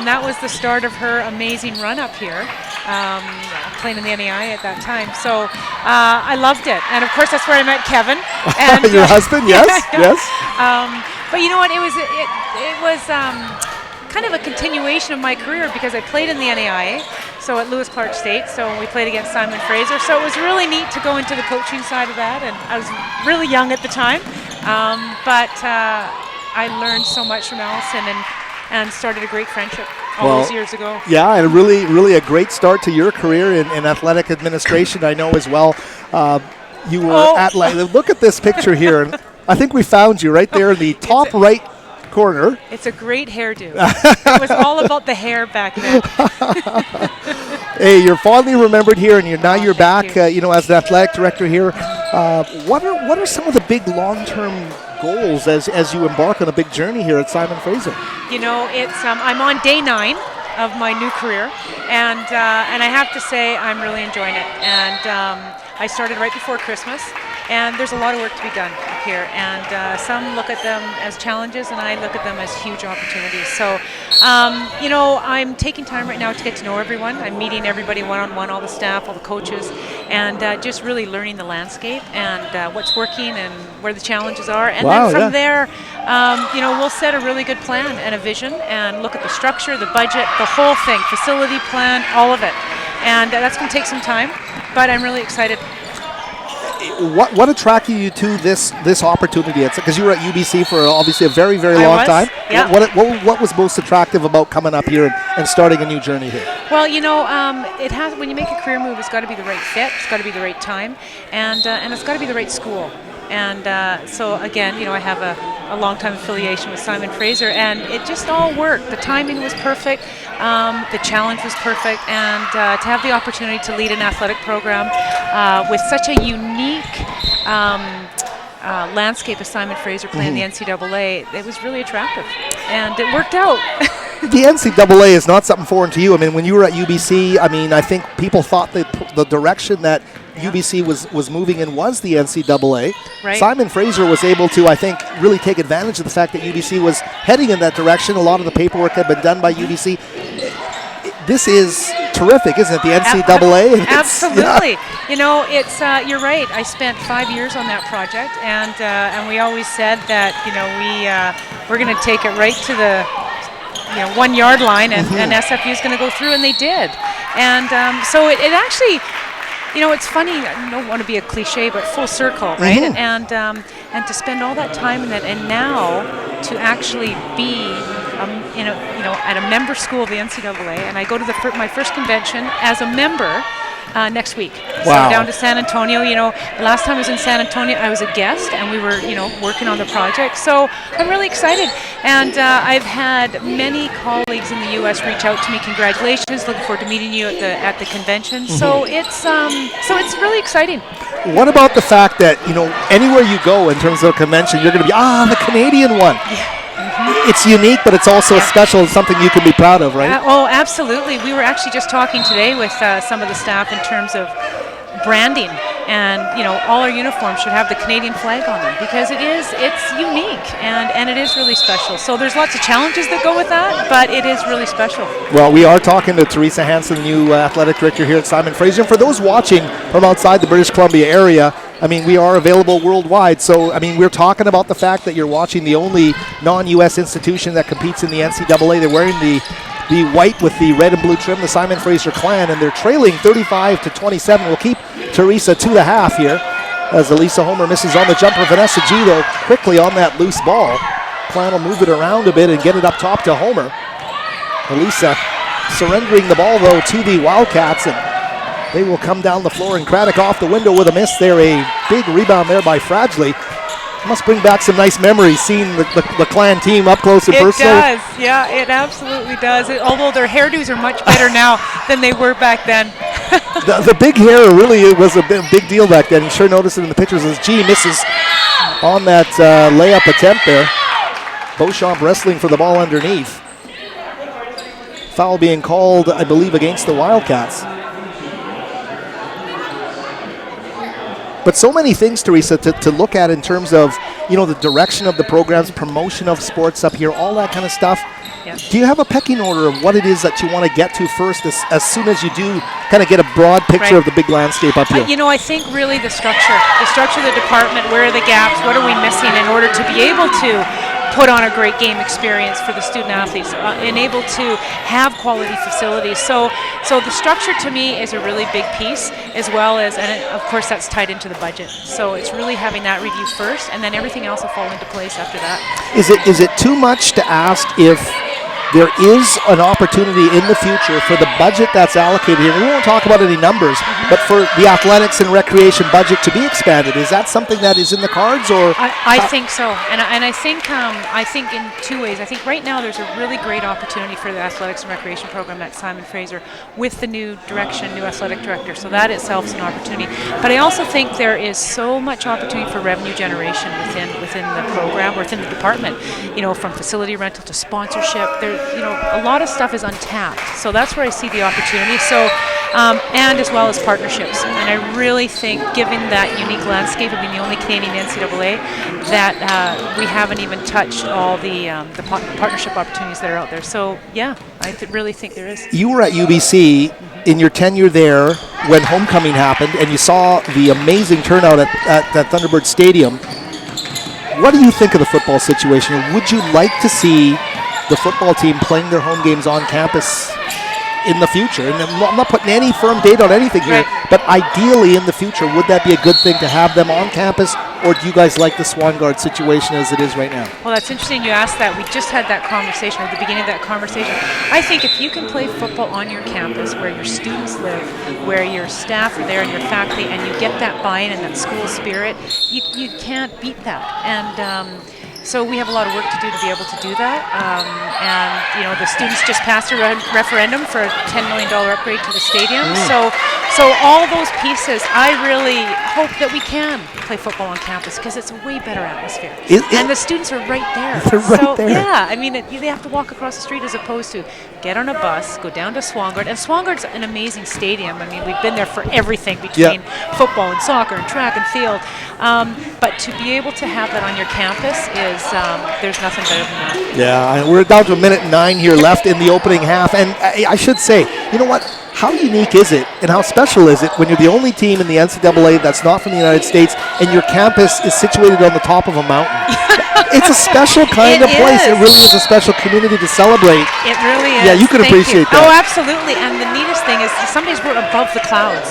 that was the start of her amazing run up here, playing in the NAI at that time. So I loved it, and of course that's where I met Kevin. And your husband, yes, yes. But you know what? It was kind of a continuation of my career because I played in the NAIA, so at Lewis Clark State. So we played against Simon Fraser. So it was really neat to go into the coaching side of that. And I was really young at the time, but I learned so much from Alison and started a great friendship all those years ago. Yeah, and really a great start to your career in athletic administration. I know as well. You were at look at this picture here. And I think we found you right there in the top right corner. It's a great hairdo. It was all about the hair back then. Hey, you're fondly remembered here, and now you're back. You know, as the athletic director here. What are some of the big long-term goals as you embark on a big journey here at Simon Fraser? You know, it's I'm on day 9 of my new career, and I have to say I'm really enjoying it. And I started right before Christmas. And there's a lot of work to be done up here, and some look at them as challenges, and I look at them as huge opportunities. So, you know, I'm taking time right now to get to know everyone. I'm meeting everybody one-on-one, all the staff, all the coaches, and just really learning the landscape and what's working and where the challenges are. And then from there, you know, we'll set a really good plan and a vision and look at the structure, the budget, the whole thing, facility plan, all of it. and that's going to take some time, but I'm really excited. What attracted you to this opportunity? Because you were at UBC for obviously a very, very long time. Yeah. What was most attractive about coming up here and starting a new journey here? Well, it has. When you make a career move, it's got to be the right fit. It's got to be the right time, and it's got to be the right school. And so again, I have a long-time affiliation with Simon Fraser, and it just all worked. The timing was perfect, the challenge was perfect, and to have the opportunity to lead an athletic program with such a unique landscape of Simon Fraser playing the NCAA, it was really attractive, and it worked out. The NCAA is not something foreign to you. I mean, when you were at UBC, I think people thought that the direction that UBC was moving in was the NCAA. Right. Simon Fraser was able to, I think, really take advantage of the fact that UBC was heading in that direction. A lot of the paperwork had been done by UBC. This is terrific, isn't it? The NCAA. Absolutely. You're right. I spent 5 years on that project, and we always said that we're going to take it right to the 1 yard line, and SFU is going to go through, and they did. And so it actually. It's funny. I don't want to be a cliche, but full circle, right? And to spend all that time in it, and now to actually be, at a member school of the NCAA, and I go to my first convention as a member next week. Wow. So down to San Antonio. The last time I was in San Antonio, I was a guest, and we were, working on the project. So I'm really excited, and I've had many colleagues in the U.S. reach out to me. Congratulations! Looking forward to meeting you at the convention. So it's really exciting. What about the fact that anywhere you go in terms of a convention, you're going to be the Canadian one? Yeah. It's unique, but it's also special and something you can be proud of, right? Absolutely. We were actually just talking today with some of the staff in terms of branding, and all our uniforms should have the Canadian flag on them, because it's unique and it is really special. So there's lots of challenges that go with that, but it is really special. Well, we are talking to Teresa Hansen, the new athletic director here at Simon Fraser. And for those watching from outside the British Columbia area, we are available worldwide. So, we're talking about the fact that you're watching the only non-U.S. institution that competes in the NCAA. They're wearing the white with the red and blue trim, the Simon Fraser Clan, and they're trailing 35-27. We'll keep Teresa to the half here as Elisa Homer misses on the jumper. Vanessa G, though, quickly on that loose ball. Clan will move it around a bit and get it up top to Homer. Elisa surrendering the ball, though, to the Wildcats, and they will come down the floor, and Craddock off the window with a miss there. A big rebound there by Fradgley. Must bring back some nice memories seeing the Clan team up close and personal. It does, yeah, it absolutely does. Although their hairdos are much better now than they were back then. the big hair really was a big deal back then. You sure noticed it in the pictures as G misses on that layup attempt there. Beauchamp wrestling for the ball underneath. Foul being called, I believe, against the Wildcats. But so many things, Teresa, to look at in terms of, the direction of the programs, promotion of sports up here, all that kind of stuff. Yeah. Do you have a pecking order of what it is that you want to get to first as soon as you do kind of get a broad picture of the big landscape up here? I think really the structure of the department, where are the gaps, what are we missing in order to be able to put on a great game experience for the student athletes, and able to have quality facilities. So the structure to me is a really big piece, as well as, and of course that's tied into the budget. So it's really having that review first, and then everything else will fall into place after that. Is it too much to ask if there is an opportunity in the future for the budget that's allocated here? We won't talk about any numbers, but for the athletics and recreation budget to be expanded, is that something that is in the cards? Or I think so, and I think in two ways. I think right now there's a really great opportunity for the athletics and recreation program at Simon Fraser with the new athletic director. So that itself is an opportunity. But I also think there is so much opportunity for revenue generation within the program, or within the department. From facility rental to sponsorship. A lot of stuff is untapped. So that's where I see the opportunity. So, and as well as partnerships. And I really think, given that unique landscape of being the only Canadian NCAA, that we haven't even touched all the partnership opportunities that are out there. So, yeah, I really think there is. You were at UBC in your tenure there when homecoming happened, and you saw the amazing turnout at Thunderbird Stadium. What do you think of the football situation? Would you like to see the football team playing their home games on campus in the future, and I'm not putting any firm date on anything here, Right. but ideally in the future, would that be a good thing to have them on campus, or do you guys like the Swan Guard situation as it is right now? Well, that's interesting you asked that. We just had that conversation, or at the beginning of that conversation. I think if you can play football on your campus where your students live, where your staff are there and your faculty, and you get that buy-in and that school spirit, you can't beat that. And so we have a lot of work to do to be able to do that. And, you know, the students just passed a referendum for a $10 million upgrade to the stadium. So all those pieces, I really hope that we can play football on campus because it's a way better atmosphere. And the students are right there. They're right there. Yeah, I mean, they have to walk across the street as opposed to get on a bus, go down to Swangard. And Swangard's an amazing stadium. I mean, we've been there for everything between football and soccer and track and field. But to be able to have that on your campus is, there's nothing better than that. Yeah, we're down to a minute 9 here left in the opening half, and I should say, you know what? How unique is it and how special is it when you're the only team in the NCAA that's not from the United States and your campus is situated on the top of a mountain? It's a special kind of place. It really is a special community to celebrate. It really is. Yeah, you can appreciate that. Oh, absolutely. And the neatest thing is some days we're above the clouds.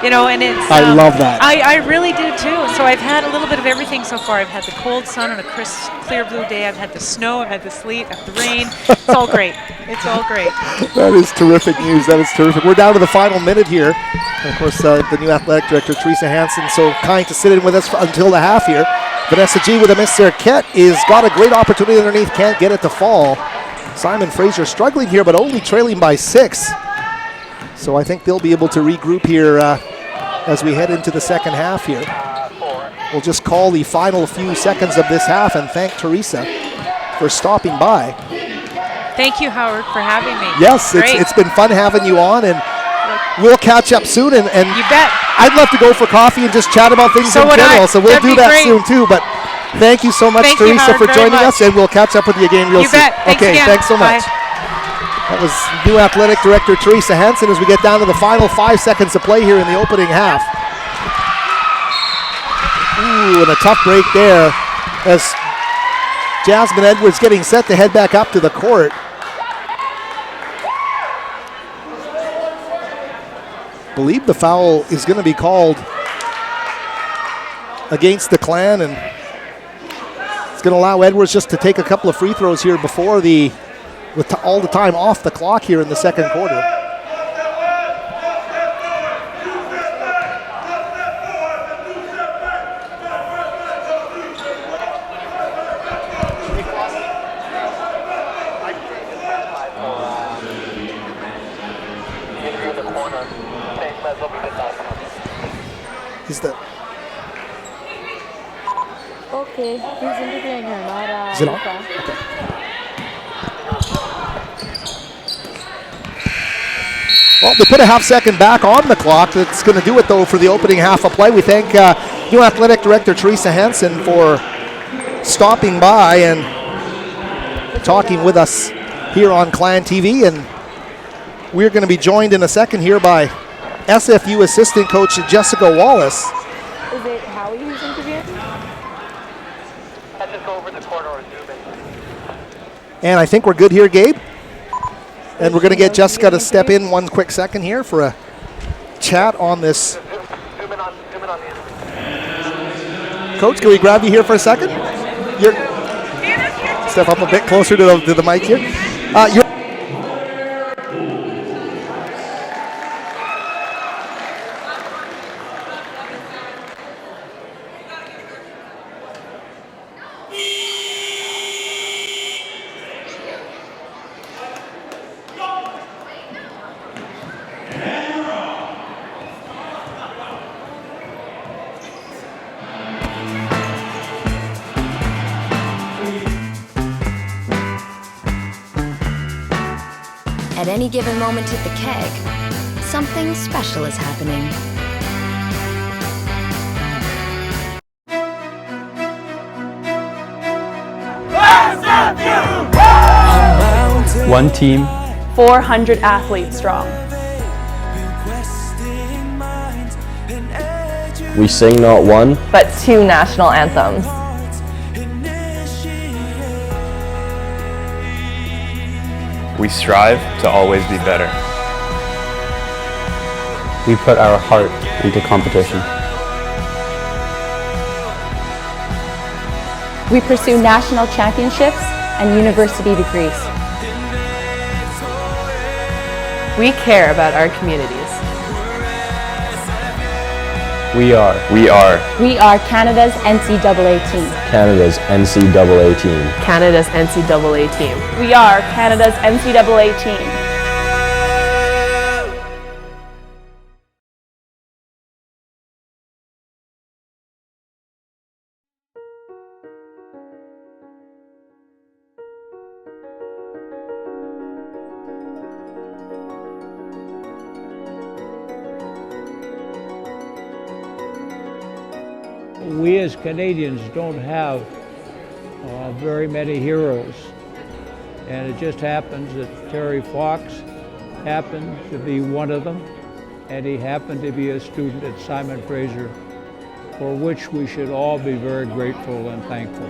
You know, and it's... I love that. I really do, too. So I've had a little bit of everything so far. I've had the cold sun on a crisp, clear blue day. I've had the snow. I've had the sleet. I've had the rain. It's all great. It's all great. That is terrific news. That is terrific. We're down to the final minute here. And of course, the new athletic director, Teresa Hansen, so kind to sit in with us until the half here. Vanessa G with a miss there. Ket is got a great opportunity underneath. Can't get it to fall. Simon Fraser struggling here, but only trailing by 6. So I think they'll be able to regroup here as we head into the second half here. We'll just call the final few seconds of this half and thank Teresa for stopping by. Thank you, Howard, for having me. Yes, it's been fun having you on, and we'll catch up soon. And you bet. I'd love to go for coffee and just chat about things in general, so we'll do that soon too. But thank you so much, Teresa, for joining us, and we'll catch up with you again real soon. You bet. Thanks again. Thanks so much. That was new athletic director Teresa Hansen as we get down to the final 5 seconds to play here in the opening half. Ooh, and a tough break there as Jasmine Edwards getting set to head back up to the court. Believe the foul is going to be called against the Clan, and it's going to allow Edwards just to take a couple of free throws here before with all the time off the clock here in the second quarter. Is that? Okay, he's interviewing her, not Is it on? Okay. Well, they put a half second back on the clock. That's going to do it, though, for the opening half of play. We thank new athletic director Teresa Hansen for stopping by and talking with us here on Clan TV. And we're going to be joined in a second here by SFU assistant coach Jessica Wallace. Is it Howie who's interviewing? Let's just go over the corner or zoom in. And I think we're good here, Gabe. And we're going to get Jessica to step in one quick second here for a chat on this. Zoom in on the interview. Coach, can we grab you here for a second? Step up a bit closer to the mic here. You're At any given moment at the keg, something special is happening. One team, 400 athletes strong. we sing not one, but 2 national anthems. We strive to always be better. We put our heart into competition. We pursue national championships and university degrees. We care about our communities. We are We are Canada's NCAA team. Canada's NCAA team. Canada's NCAA team. We are Canada's NCAA team. We as Canadians don't have very many heroes, and it just happens that Terry Fox happened to be one of them, and he happened to be a student at Simon Fraser, for which we should all be very grateful and thankful.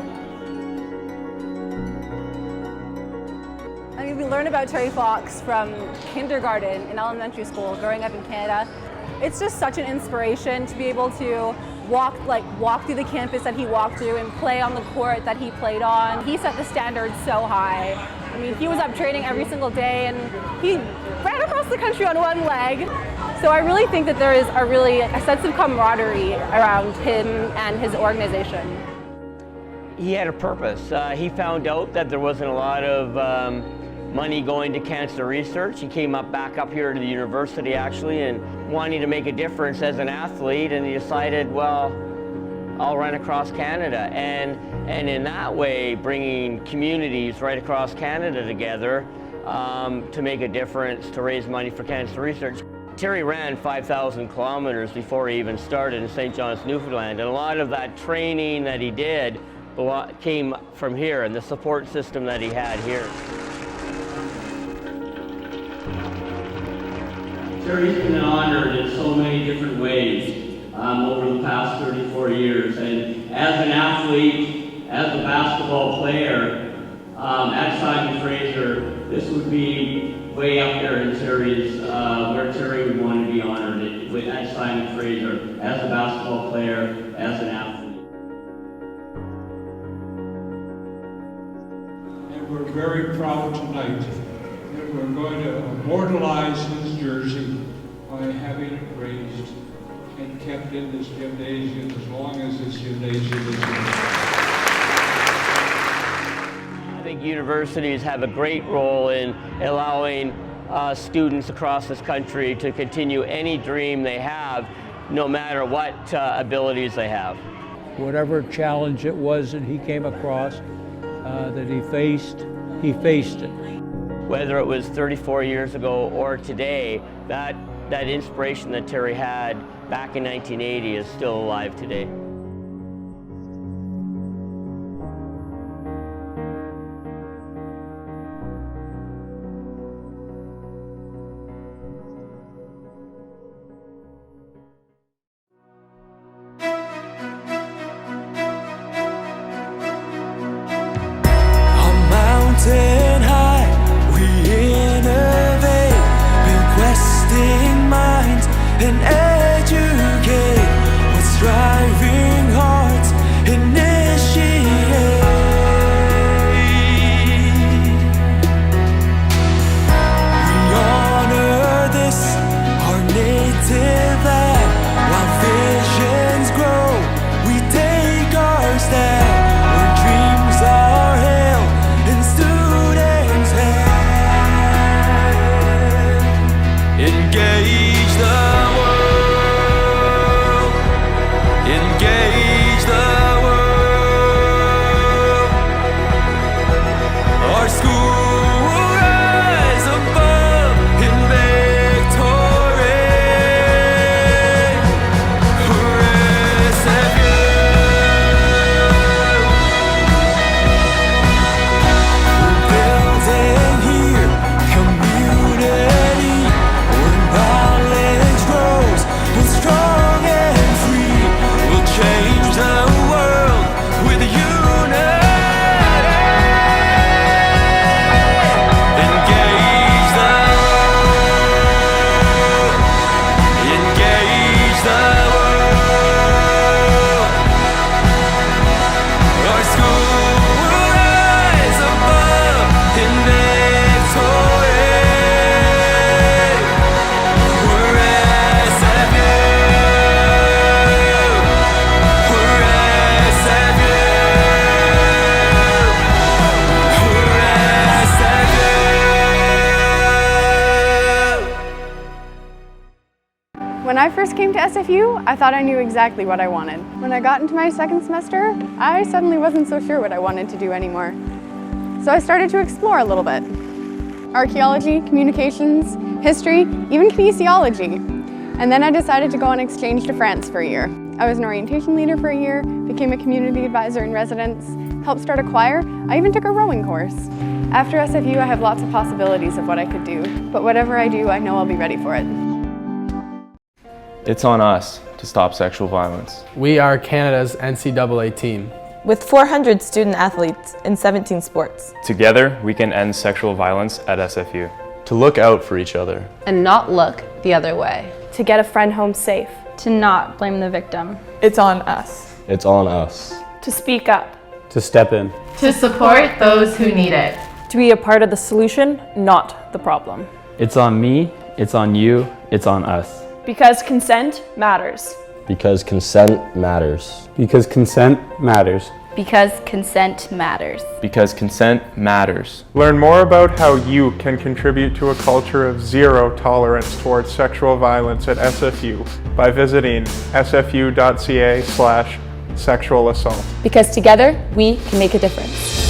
I mean, we learn about Terry Fox from kindergarten in elementary school, growing up in Canada. It's just such an inspiration to be able to walk through the campus that he walked through and play on the court that he played on. He set the standards so high. I mean, he was up training every single day, and he ran across the country on one leg. So I really think that there is a sense of camaraderie around him and his organization. He had a purpose. He found out that there wasn't a lot of money going to cancer research. He came back up here to the university actually, and wanting to make a difference as an athlete, and he decided, well, I'll run across Canada, and in that way bringing communities right across Canada together to make a difference, to raise money for cancer research. Terry ran 5,000 kilometers before he even started in St. John's, Newfoundland, and a lot of that training that he did came from here and the support system that he had here. Terry's been honored in so many different ways over the past 34 years. And as an athlete, as a basketball player at Simon Fraser, this would be way up there in Terry's, where Terry would want to be honored at Simon Fraser, as a basketball player, as an athlete. And we're very proud tonight that we're going to immortalize his jersey by having it raised and kept in this gymnasium as long as this gymnasium is in. I think universities have a great role in allowing students across this country to continue any dream they have, no matter what abilities they have. Whatever challenge it was that he came across, that he faced it. Whether it was 34 years ago or today, that inspiration that Terry had back in 1980 is still alive today. Mountain high, we innovate, build questing minds and educate what's driving I first came to SFU, I thought I knew exactly what I wanted. When I got into my second semester, I suddenly wasn't so sure what I wanted to do anymore. So I started to explore a little bit. Archaeology, communications, history, even kinesiology. And then I decided to go on exchange to France for a year. I was an orientation leader for a year, became a community advisor in residence, helped start a choir, I even took a rowing course. After SFU, I have lots of possibilities of what I could do, but whatever I do, I know I'll be ready for it. It's on us to stop sexual violence. We are Canada's NCAA team. With 400 student athletes in 17 sports. Together, we can end sexual violence at SFU. To look out for each other. And not look the other way. To get a friend home safe. To not blame the victim. It's on us. It's on us. To speak up. To step in. To support those who need it. To be a part of the solution, not the problem. It's on me, it's on you, it's on us. Because consent matters. Because consent matters. Because consent matters. Because consent matters. Because consent matters. Learn more about how you can contribute to a culture of zero tolerance towards sexual violence at SFU by visiting sfu.ca/sexual assault. Because together, we can make a difference.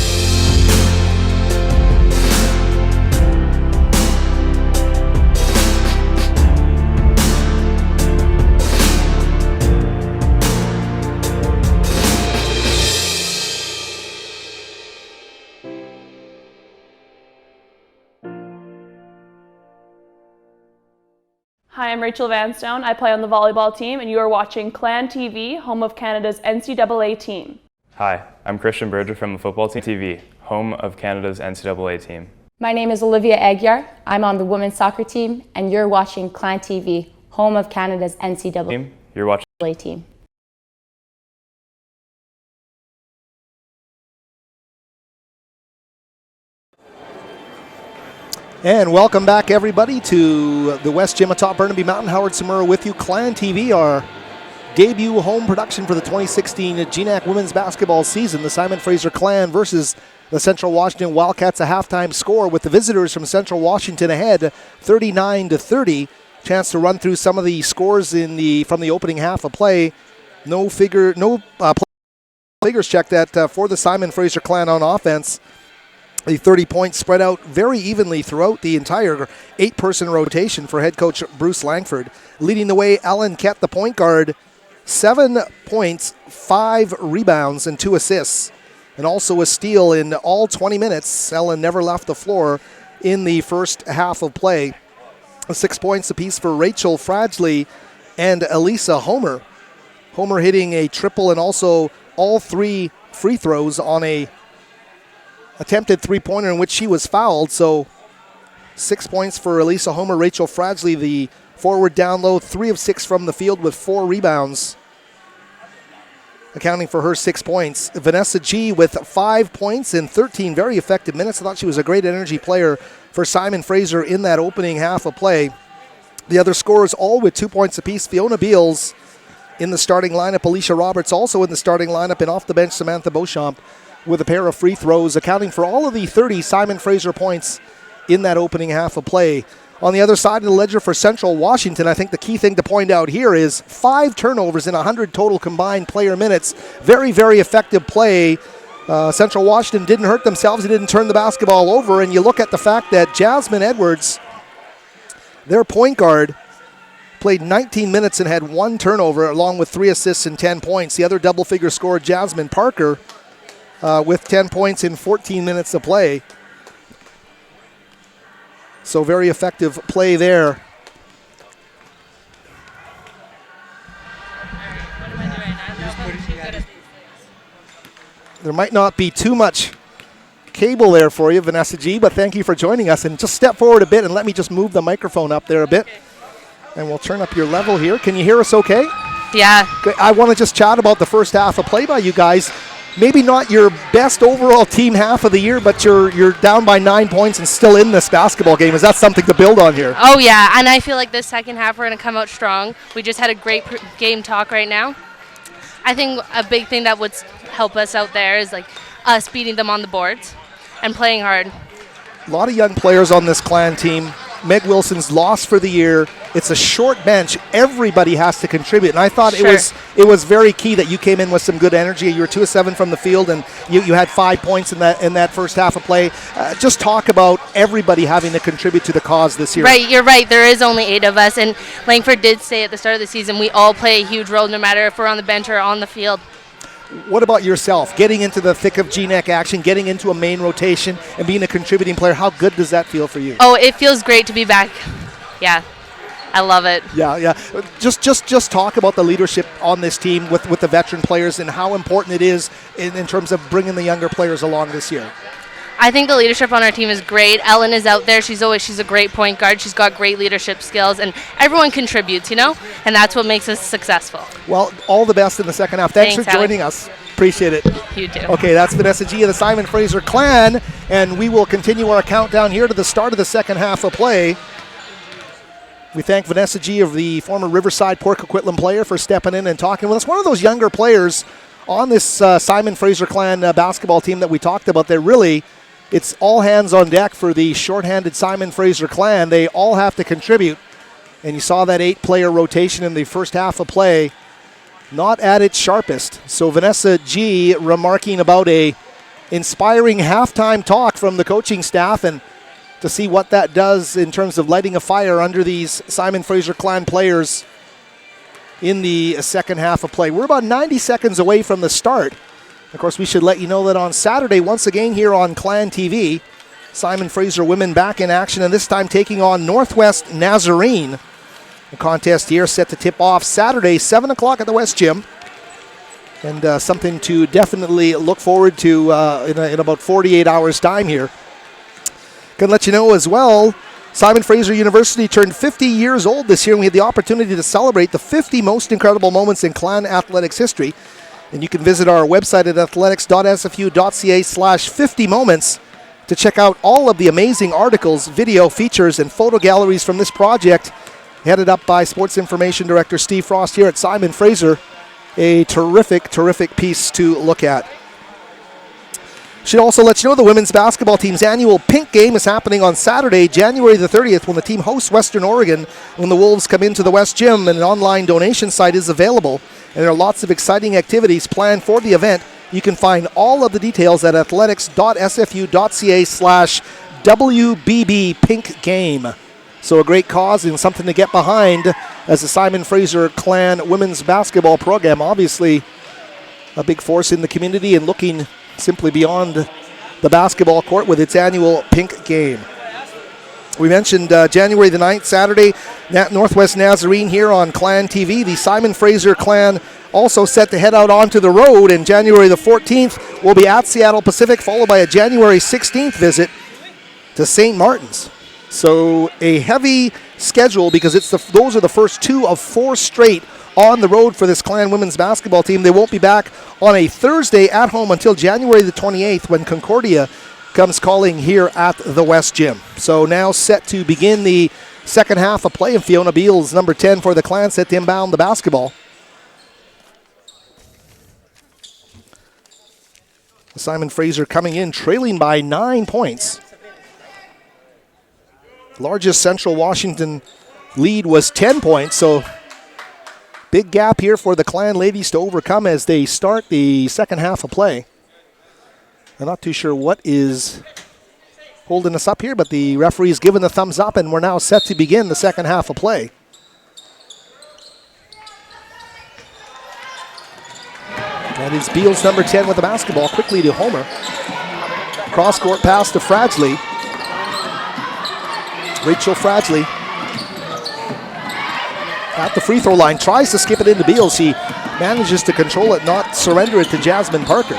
Hi, I'm Rachel Vanstone. I play on the volleyball team, and you are watching Clan TV, home of Canada's NCAA team. Hi, I'm Christian Berger from the football team TV, home of Canada's NCAA team. My name is Olivia Aguiar. I'm on the women's soccer team, and you're watching Clan TV, home of Canada's NCAA You're watching team. And welcome back, everybody, to the West Gym atop Burnaby Mountain. Howard Samura with you. Clan TV, our debut home production for the 2016 GNAC women's basketball season. The Simon Fraser Clan versus the Central Washington Wildcats. A halftime score with the visitors from Central Washington ahead, 39-30. Chance to run through some of the scores from the opening half of play. No figures check that for the Simon Fraser Clan on offense. The 30 points spread out very evenly throughout the entire 8-person rotation for head coach Bruce Langford. Leading the way, Ellen Kett, the point guard, 7 points, 5 rebounds, and 2 assists. And also a steal in all 20 minutes. Ellen never left the floor in the first half of play. 6 points apiece for Rachel Fradgley and Elisa Homer. Homer hitting a triple and also all 3 free throws on a attempted three-pointer in which she was fouled. So 6 points for Elisa Homer. Rachel Fradgley, the forward down low, 3 of 6 from the field with 4 rebounds, accounting for her 6 points. Vanessa G with 5 points in 13 very effective minutes. I thought she was a great energy player for Simon Fraser in that opening half of play. The other scorers all with 2 points apiece. Fiona Beals in the starting lineup. Alicia Roberts also in the starting lineup. And off the bench, Samantha Beauchamp with a pair of free throws, accounting for all of the 30 Simon Fraser points in that opening half of play. On the other side of the ledger for Central Washington, I think the key thing to point out here is 5 turnovers in 100 total combined player minutes. Very, very effective play. Central Washington didn't hurt themselves. They didn't turn the basketball over. And you look at the fact that Jasmine Edwards, their point guard, played 19 minutes and had 1 turnover along with 3 assists and 10 points. The other double-figure scorer, Jasmine Parker, with 10 points in 14 minutes of play. So very effective play there. There might not be too much cable there for you, Vanessa G, but thank you for joining us. And just step forward a bit and let me just move the microphone up there a bit. And we'll turn up your level here. Can you hear us okay? Yeah. I want to just chat about the first half of play by you guys. Maybe not your best overall team half of the year, but you're down by 9 points and still in this basketball game. Is that something to build on here? Oh, yeah, and I feel like this second half we're going to come out strong. We just had a great game talk right now. I think a big thing that would help us out there is like us beating them on the boards and playing hard. A lot of young players on this Clan team. Meg Wilson's lost for the year. It's a short bench. Everybody has to contribute. And I thought Sure. it was very key that you came in with some good energy. You were 2 of 7 from the field, and you had 5 points in that first half of play. Just talk about everybody having to contribute to the cause this year. Right, you're right. There is only 8 of us, and Langford did say at the start of the season we all play a huge role, no matter if we're on the bench or on the field. What about yourself? Getting into the thick of GNAC action, getting into a main rotation, and being a contributing player, how good does that feel for you? Oh, it feels great to be back. Yeah, I love it. Yeah. Just talk about the leadership on this team with the veteran players and how important it is in terms of bringing the younger players along this year. I think the leadership on our team is great. Ellen is out there. She's a great point guard. She's got great leadership skills, and everyone contributes, and that's what makes us successful. Well, all the best in the second half. Thanks for joining us. Appreciate it. You too. Okay, that's Vanessa G of the Simon Fraser Clan, and we will continue our countdown here to the start of the second half of play. We thank Vanessa G of the former Riverside Port Coquitlam player for stepping in and talking with us. One of those younger players on this Simon Fraser Clan basketball team that we talked about. It's all hands on deck for the shorthanded Simon Fraser Clan. They all have to contribute. And you saw that 8-player rotation in the first half of play, not at its sharpest. So Vanessa G remarking about a inspiring halftime talk from the coaching staff, and to see what that does in terms of lighting a fire under these Simon Fraser Clan players in the second half of play. We're about 90 seconds away from the start. Of course, we should let you know that on Saturday, once again here on Clan TV, Simon Fraser women back in action, and this time taking on Northwest Nazarene. The contest here set to tip off Saturday, 7 o'clock at the West Gym. And something to definitely look forward to in about 48 hours' time here. Can let you know as well, Simon Fraser University turned 50 years old this year, and we had the opportunity to celebrate the 50 most incredible moments in Clan athletics history. And you can visit our website at athletics.sfu.ca/50moments to check out all of the amazing articles, video, features, and photo galleries from this project, headed up by Sports Information Director Steve Frost here at Simon Fraser. A terrific, terrific piece to look at. Should also let you know the women's basketball team's annual Pink Game is happening on Saturday, January the 30th, when the team hosts Western Oregon, when the Wolves come into the West Gym, and an online donation site is available. And there are lots of exciting activities planned for the event. You can find all of the details at athletics.sfu.ca/WBB Pink Game. So a great cause and something to get behind as the Simon Fraser Clan women's basketball program. Obviously a big force in the community and looking simply beyond the basketball court with its annual Pink Game. We mentioned January the 9th, Saturday, Northwest Nazarene here on Clan TV. The Simon Fraser Clan also set to head out onto the road, and January the 14th will be at Seattle Pacific, followed by a January 16th visit to St. Martin's. So a heavy schedule, because those are the first 2 of 4 straight on the road for this Clan women's basketball team. They won't be back on a Thursday at home until January the 28th, when Concordia comes calling here at the West Gym. So now set to begin the second half of play, and Fiona Beals, number 10 for the Clan, set to inbound the basketball. Simon Fraser coming in trailing by 9 points. Largest Central Washington lead was 10 points, so big gap here for the Clan ladies to overcome as they start the second half of play. I'm not too sure what is holding us up here, but the referee's given the thumbs up, and we're now set to begin the second half of play. That is Beals, number 10, with the basketball, quickly to Homer. Cross-court pass to Fradgley. Rachel Fradgley at the free throw line, tries to skip it into Beals. She manages to control it, not surrender it to Jasmine Parker.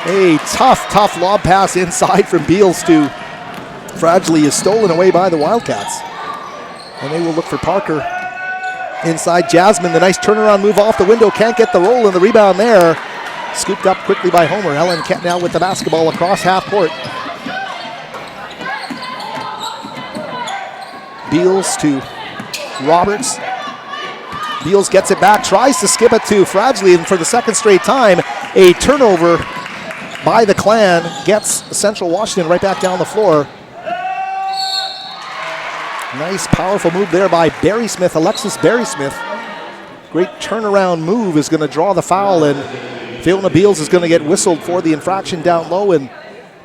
A tough lob pass inside from Beals to Fradgley is stolen away by the Wildcats. And they will look for Parker inside. Jasmine, the nice turnaround move off the window, can't get the roll, and the rebound there. Scooped up quickly by Homer. Ellen Kent now with the basketball across half court. Beals to Roberts. Beals gets it back, tries to skip it to Fradgley, and for the second straight time, a turnover by the Clan gets Central Washington right back down the floor. Nice, powerful move there by Barry Smith, Alexis Barry Smith. Great turnaround move is going to draw the foul, and Fiona Beals is going to get whistled for the infraction down low, and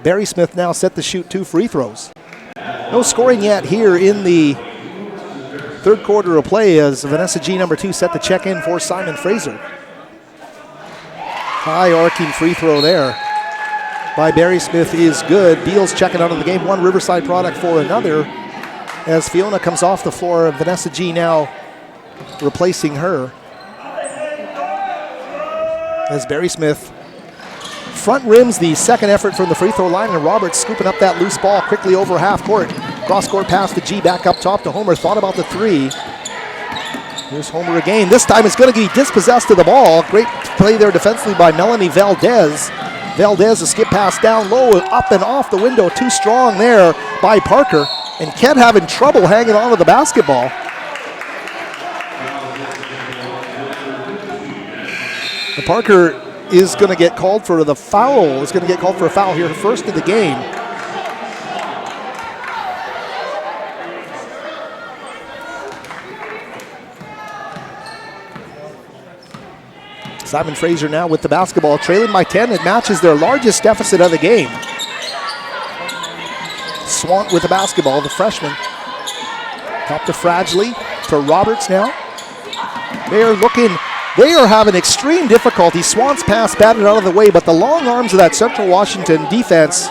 Barry Smith now set to shoot 2 free throws. No scoring yet here in the third quarter of play as Vanessa G, number 2, set to check in for Simon Fraser. High arcing free throw there by Barry Smith is good. Beals checking out of the game. One Riverside product for another as Fiona comes off the floor. Vanessa G now replacing her. As Barry Smith front rims the second effort from the free throw line, and Roberts scooping up that loose ball quickly over half court. Cross court pass to G, back up top to Homer. Thought about the 3. Here's Homer again. This time it's going to be dispossessed of the ball. Great play there defensively by Melanie Valdez. Valdez, a skip pass down low, up and off the window. Too strong there by Parker. And Kent having trouble hanging on to the basketball. The Parker is going to get called for the foul. Is going to get called for a foul here, first of the game. Simon Fraser now with the basketball, trailing by 10. It matches their largest deficit of the game. Swant with the basketball, the freshman. Top to Fragile, to Roberts now. They are having extreme difficulty. Swant's pass batted out of the way, but the long arms of that Central Washington defense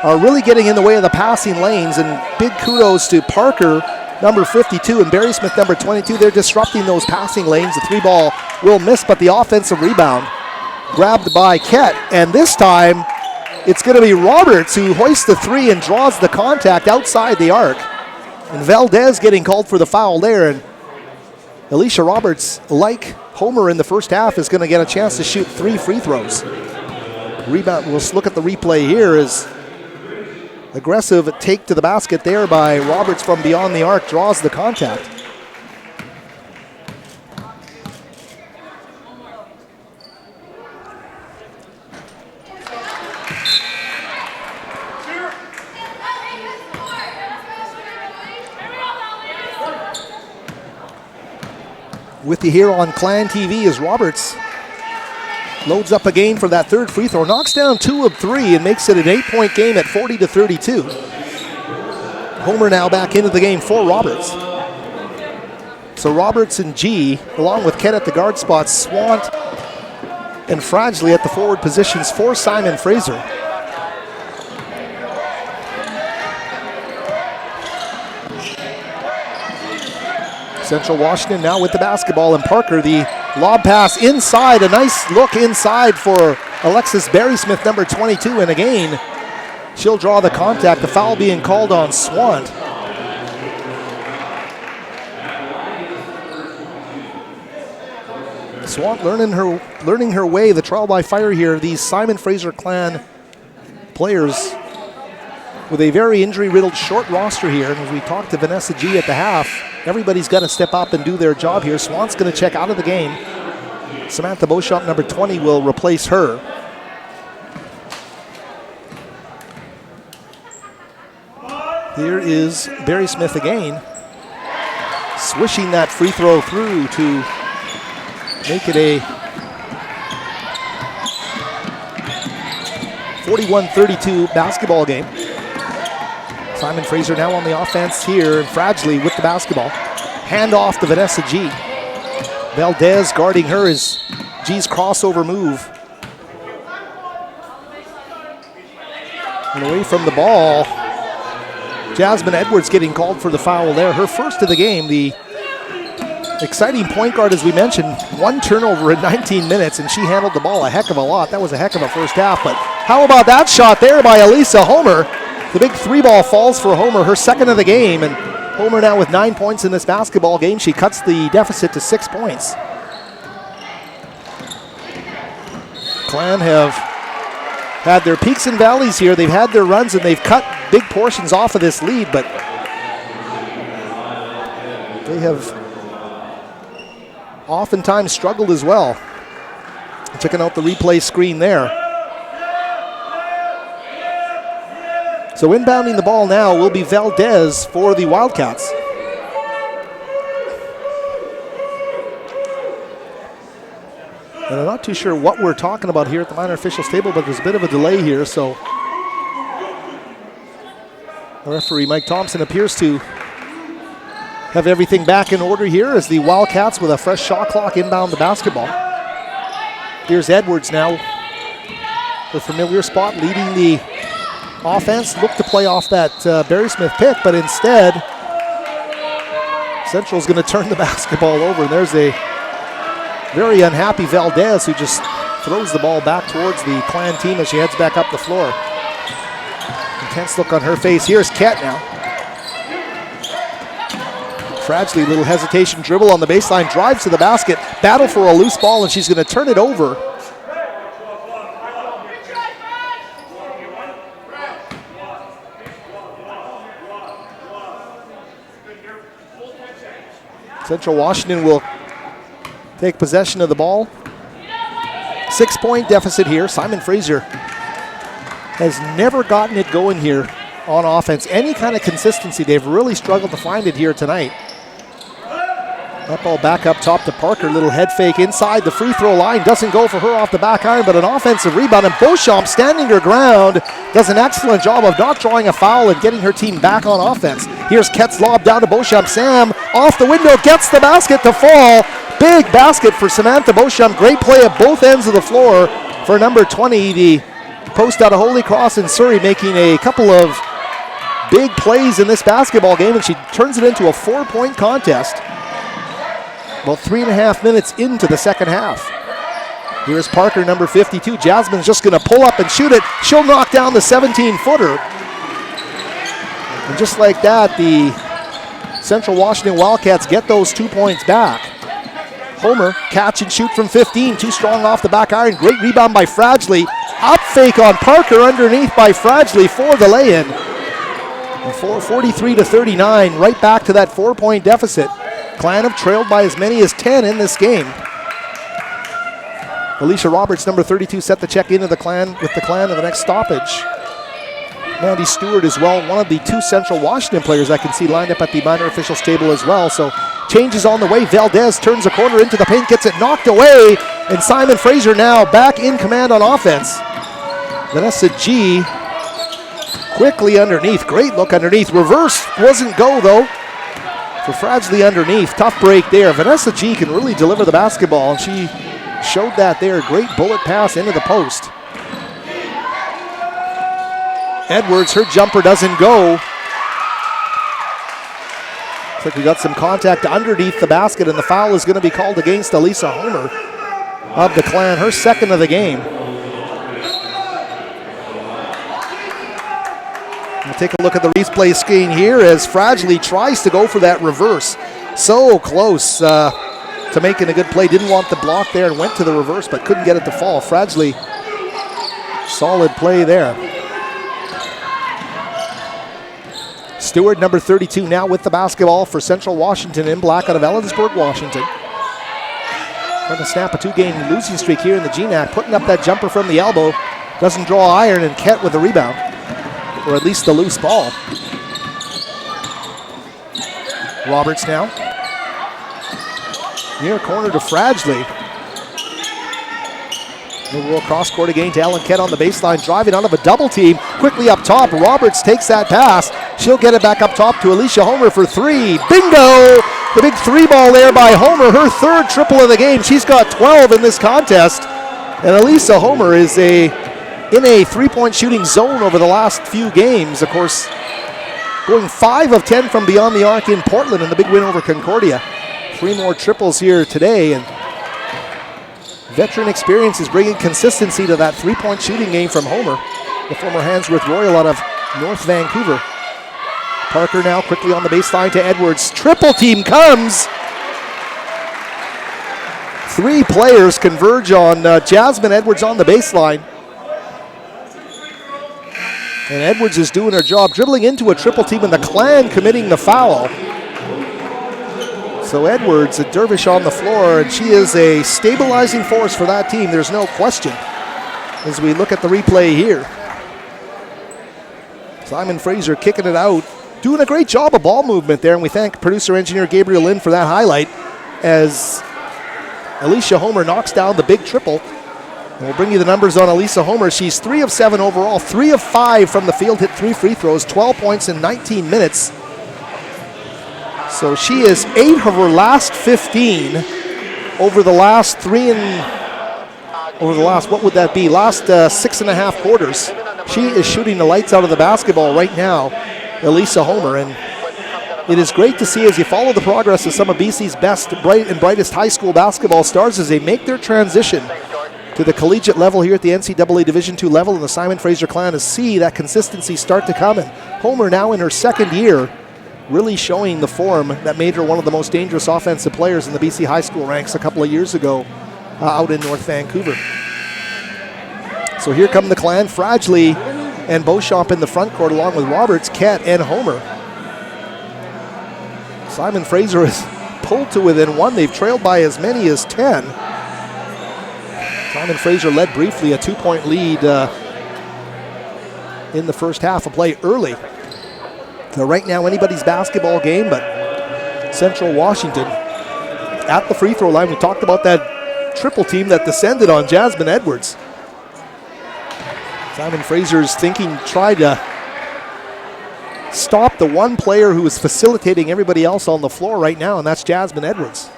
are really getting in the way of the passing lanes, and big kudos to Parker, number 52, and Barry Smith, number 22. They're disrupting those passing lanes. The 3 ball will miss, but the offensive rebound grabbed by Ket, and this time it's going to be Roberts who hoists the 3 and draws the contact outside the arc. And Valdez getting called for the foul there, and Alicia Roberts, like Homer in the first half, is going to get a chance to shoot 3 free throws. Rebound, we'll look at the replay here, is aggressive take to the basket there by Roberts from beyond the arc, draws the contact. With you here on Clan TV as Roberts loads up again for that 3rd free throw, knocks down 2 of 3 and makes it an 8-point game at 40-32. Homer now back into the game for Roberts. So Roberts and G, along with Ket at the guard spots, Swant and Fragile at the forward positions for Simon Fraser. Central Washington now with the basketball, and Parker, the lob pass inside, a nice look inside for Alexis Barry Smith, number 22, and again, she'll draw the contact, the foul being called on Swant. Swant learning her way, the trial by fire here. These Simon Fraser Clan players with a very injury-riddled short roster here, and as we talked to Vanessa G at the half, everybody's got to step up and do their job here. Swant's going to check out of the game. Samantha Beauchamp, number 20, will replace her. Here is Barry Smith again, swishing that free throw through to make it a 41-32 basketball game. Simon Fraser now on the offense here, and Fragile with the basketball. Hand off to Vanessa G. Valdez guarding her as G's crossover move. And away from the ball, Jasmine Edwards getting called for the foul there. Her first of the game. The exciting point guard, as we mentioned, 1 turnover in 19 minutes, and she handled the ball a heck of a lot. That was a heck of a first half, but how about that shot there by Elisa Homer? The big 3 ball falls for Homer, her second of the game, and Homer now with 9 points in this basketball game. She cuts the deficit to 6 points. Clan have had their peaks and valleys here. They've had their runs, and they've cut big portions off of this lead, but they have oftentimes struggled as well. Checking out the replay screen there. So inbounding the ball now will be Valdez for the Wildcats. And I'm not too sure what we're talking about here at the minor officials table, but there's a bit of a delay here, so the referee Mike Thompson appears to have everything back in order here as the Wildcats with a fresh shot clock inbound the basketball. Here's Edwards now, the familiar spot leading the offense. Looked to play off that Barry Smith pick, but instead Central's going to turn the basketball over, and there's a very unhappy Valdez who just throws the ball back towards the Clan team as she heads back up the floor. Intense look on her face. Here's Kett now. Fragile, little hesitation, dribble on the baseline, drives to the basket, battle for a loose ball, and she's going to turn it over. Central Washington will take possession of the ball. 6-point deficit here. Simon Fraser has never gotten it going here on offense. Any kind of consistency, they've really struggled to find it here tonight. That ball back up top to Parker. Little head fake inside the free throw line. Doesn't go for her off the back iron, but an offensive rebound. And Beauchamp, standing her ground, does an excellent job of not drawing a foul and getting her team back on offense. Here's Kett's lob down to Beauchamp. Sam off the window, gets the basket to fall. Big basket for Samantha Beauchamp. Great play at both ends of the floor for number 20, the post out of Holy Cross in Surrey, making a couple of big plays in this basketball game, and she turns it into a 4-point contest. About 3.5 minutes into the second half. Here's Parker, number 52. Jasmine's just going to pull up and shoot it. She'll knock down the 17-footer. And just like that, the Central Washington Wildcats get those 2 points back. Homer, catch and shoot from 15. Too strong off the back iron. Great rebound by Fragile. Up fake on Parker, underneath by Fragile for the lay-in. 43-39, right back to that 4-point deficit. Clan have trailed by as many as 10 in this game. Alicia Roberts, number 32, set the check into the Clan with the Clan of the next stoppage. Mandy Stewart as well, one of the 2 Central Washington players I can see lined up at the minor officials table as well. So changes on the way. Valdez turns a corner into the paint, gets it knocked away, and Simon Fraser now back in command on offense. Vanessa G quickly underneath. Great look underneath. Reverse wasn't go though. For Fragile underneath, tough break there. Vanessa G can really deliver the basketball, and she showed that there. Great bullet pass into the post. Edwards, her jumper doesn't go. Looks like we got some contact underneath the basket, and the foul is going to be called against Elisa Homer of the Clan, her second of the game. We'll take a look at the replay screen here as Fragile tries to go for that reverse. So close to making a good play. Didn't want the block there and went to the reverse, but couldn't get it to fall. Fragile, solid play there. Stewart, number 32, now with the basketball for Central Washington in black out of Ellensburg, Washington. Trying to snap a 2-game losing streak here in the GNAC. Putting up that jumper from the elbow. Doesn't draw iron, and Kett with the rebound. Or at least the loose ball. Roberts now. Near corner to Fragile. Little cross court again to Ellen Kett on the baseline, driving out of a double team. Quickly up top, Roberts takes that pass. She'll get it back up top to Alicia Homer for 3. Bingo! The big 3 ball there by Homer, her 3rd triple of the game. She's got 12 in this contest. And Alicia Homer is in a 3-point shooting zone over the last few games. Of course, going 5 of 10 from beyond the arc in Portland in the big win over Concordia. 3 more triples here today, and veteran experience is bringing consistency to that 3-point shooting game from Homer, the former Handsworth Royal out of North Vancouver. Parker now quickly on the baseline to Edwards. Triple team comes. 3 players converge on Jasmine Edwards on the baseline. And Edwards is doing her job, dribbling into a triple team, and the Clan committing the foul. So Edwards, a dervish on the floor, and she is a stabilizing force for that team, there's no question, as we look at the replay here. Simon Fraser kicking it out, doing a great job of ball movement there, and we thank producer engineer Gabriel Lynn for that highlight as Alicia Homer knocks down the big triple. And we'll bring you the numbers on Alicia Homer. She's 3 of 7 overall, 3 of 5 from the field, hit 3 free throws, 12 points in 19 minutes. So she is 8 of her last 15 over the last what would that be? Last 6.5 quarters. She is shooting the lights out of the basketball right now, Alicia Homer, and it is great to see as you follow the progress of some of BC's best, brightest high school basketball stars as they make their transition to the collegiate level here at the NCAA Division II level, and the Simon Fraser clan to see that consistency start to come. And Homer now in her second year, really showing the form that made her one of the most dangerous offensive players in the BC high school ranks a couple of years ago out in North Vancouver. So here come the clan, Fragile and Beauchamp in the front court along with Roberts, Kett, and Homer. Simon Fraser is pulled to within 1. They've trailed by as many as 10. Simon Fraser led briefly a 2-point lead in the first half of play early. So right now anybody's basketball game, but Central Washington at the free throw line. We talked about that triple team that descended on Jasmine Edwards. Simon Fraser's thinking, tried to stop the one player who is facilitating everybody else on the floor right now, and that's Jasmine Edwards.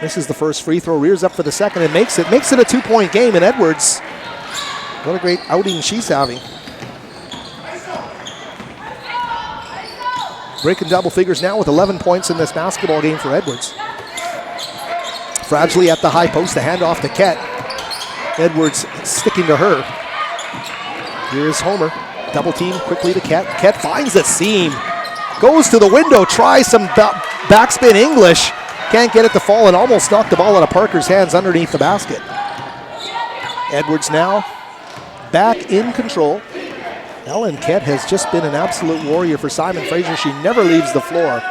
This is the first free throw, rears up for the second and makes it a 2-point game, and Edwards, what a great outing she's having. Breaking double figures now with 11 points in this basketball game for Edwards. Fragile at the high post, the handoff to Kett. Edwards sticking to her. Here is Homer, double team quickly to Kett. Kett finds the seam, goes to the window, tries some backspin English. Can't get it to fall and almost knocked the ball out of Parker's hands underneath the basket. Edwards now back in control. Ellen Kett has just been an absolute warrior for Simon Fraser. She never leaves the floor.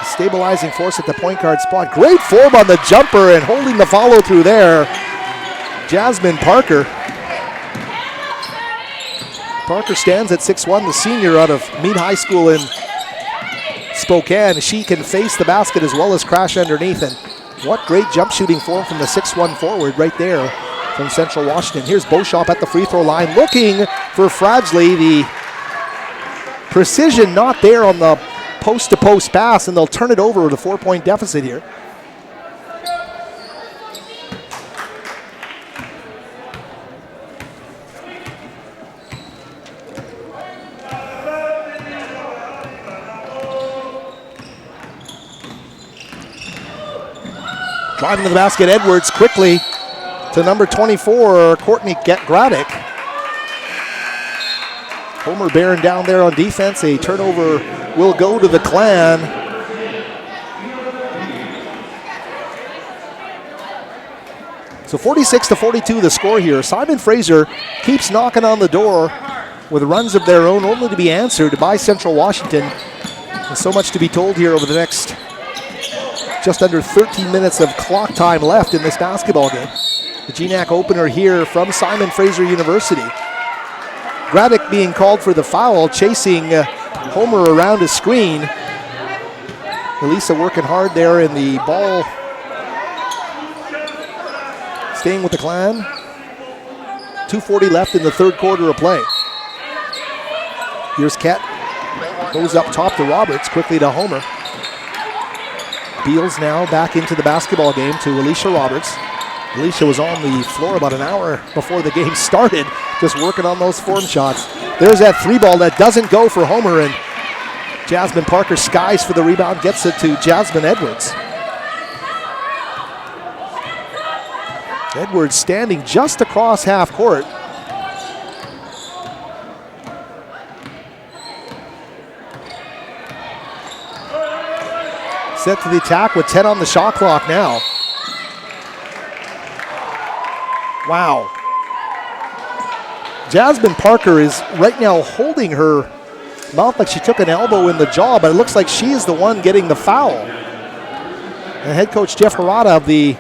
Stabilizing force at the point guard spot. Great form on the jumper and holding the follow through there. Jasmine Parker. Parker stands at 6'1", the senior out of Meade High School in Spokane. She can face the basket as well as crash underneath. And what great jump shooting form from the 6'1" forward right there from Central Washington. Here's Beauchamp at the free throw line looking for Fragile. The precision not there on the post-to-post pass, and they'll turn it over with a 4-point deficit here. Driving to the basket, Edwards quickly to number 24, Courtney Graddick. Homer bearing down there on defense. A turnover will go to the Clan. So 46-42 the score here. Simon Fraser keeps knocking on the door with runs of their own, only to be answered by Central Washington. And so much to be told here over the next just under 13 minutes of clock time left in this basketball game. The GNAC opener here from Simon Fraser University. Graddick being called for the foul, chasing Homer around a screen. Elisa working hard there in the ball. Staying with the Clan. 2:40 left in the third quarter of play. Here's Kett. Goes up top to Roberts, quickly to Homer. Beals now back into the basketball game to Alicia Roberts. Alicia was on the floor about an hour before the game started, just working on those form shots. There's that three ball that doesn't go for Homer, and Jasmine Parker skies for the rebound, gets it to Jasmine Edwards. Edwards standing just across half court. Set to the attack with 10 on the shot clock now. Wow. Jasmine Parker is right now holding her mouth like she took an elbow in the jaw, but it looks like she is the one getting the foul. And head coach Jeff Harada of the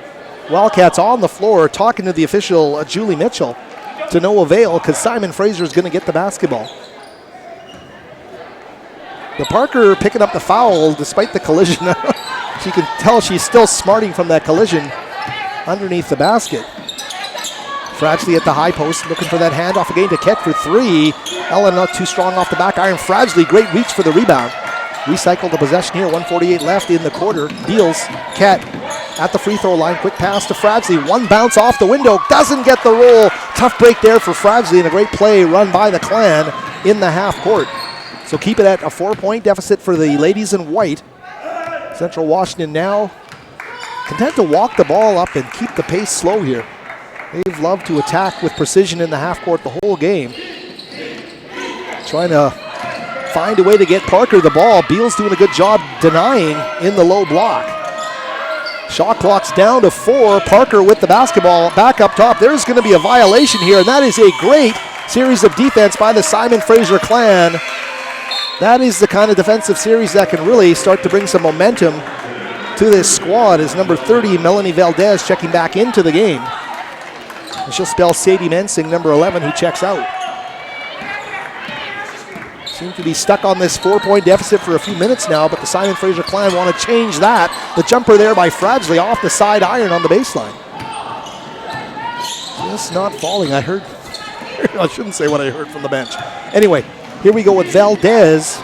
Wildcats on the floor talking to the official Julie Mitchell, to no avail because Simon Fraser is going to get the basketball. The Parker picking up the foul despite the collision. You can tell she's still smarting from that collision underneath the basket. Fragile at the high post, looking for that handoff again to Ket for three. Ellen not too strong off the back iron. Fragile, great reach for the rebound. Recycle the possession here, 1:48 left in the quarter. Beals, Ket at the free throw line. Quick pass to Fragile. One bounce off the window, doesn't get the roll. Tough break there for Fragile, and a great play run by the Clan in the half court. So keep it at a 4-point deficit for the ladies in white. Central Washington now content to walk the ball up and keep the pace slow here. They've loved to attack with precision in the half court the whole game. Trying to find a way to get Parker the ball. Beals doing a good job denying in the low block. Shot clock's down to 4. Parker with the basketball back up top. There's going to be a violation here, and that is a great series of defense by the Simon Fraser Clan. That is the kind of defensive series that can really start to bring some momentum to this squad as number 30, Melanie Valdez, checking back into the game. And she'll spell Sadie Mensing, number 11, who checks out. Seem to be stuck on this 4-point deficit for a few minutes now, but the Simon Fraser Clan want to change that. The jumper there by Fragile off the side iron on the baseline. Just not falling. I heard, I shouldn't say what I heard from the bench. Anyway, here we go with Valdez.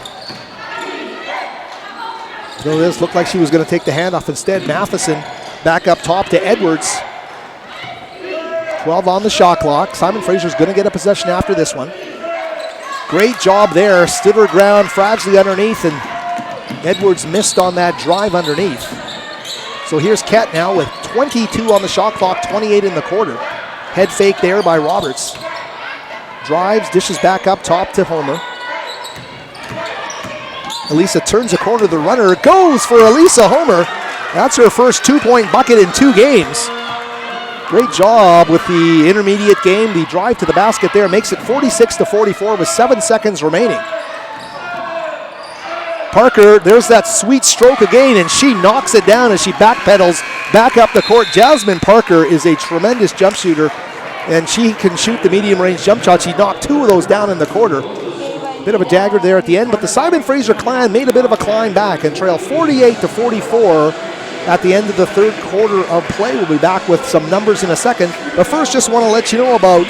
Valdez looked like she was going to take the handoff. Instead, Matheson back up top to Edwards. 12 on the shot clock. Simon Fraser's going to get a possession after this one. Great job there. Stood her ground, Fragile underneath, and Edwards missed on that drive underneath. So here's Ket now with 22 on the shot clock, 28 in the quarter. Head fake there by Roberts. Drives, dishes back up top to Homer. Elisa turns a corner, the runner goes for Elisa Homer. That's her first 2-point bucket in 2 games. Great job with the intermediate game. The drive to the basket there makes it 46-44 with 7 seconds remaining. Parker, there's that sweet stroke again, and she knocks it down as she backpedals back up the court. Jasmine Parker is a tremendous jump shooter, and she can shoot the medium-range jump shot. She knocked 2 of those down in the quarter. Bit of a dagger there at the end, but the Simon Fraser Clan made a bit of a climb back and trail 48-44 at the end of the third quarter of play. We'll be back with some numbers in a second, but first just want to let you know about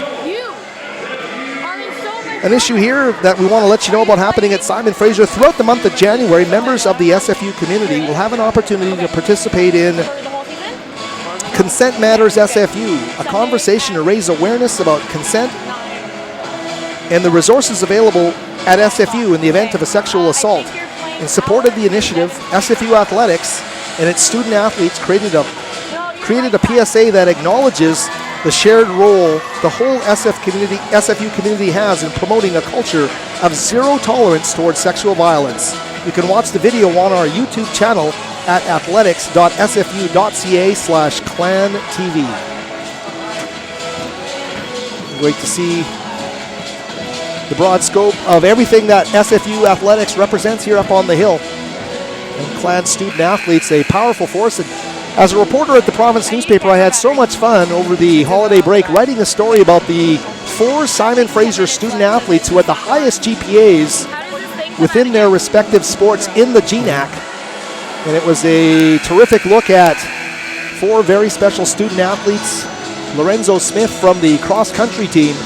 an issue here that we want to let you know about happening at Simon Fraser. Throughout the month of January, members of the SFU community will have an opportunity to participate in Consent Matters SFU, a conversation to raise awareness about consent and the resources available at SFU in the event of a sexual assault. In support of the initiative, SFU Athletics and its student athletes created a PSA that acknowledges the shared role the whole SFU community has in promoting a culture of zero tolerance towards sexual violence. You can watch the video on our YouTube channel at athletics.sfu.ca/ClanTV. Great to see the broad scope of everything that SFU Athletics represents here up on the hill. And Clan student athletes, a powerful force. And as a reporter at the Province newspaper, I had so much fun over the holiday break writing a story about the 4 Simon Fraser student athletes who had the highest GPAs within their respective sports in the GNAC. And it was a terrific look at 4 very special student athletes. Lorenzo Smith from the cross-country team,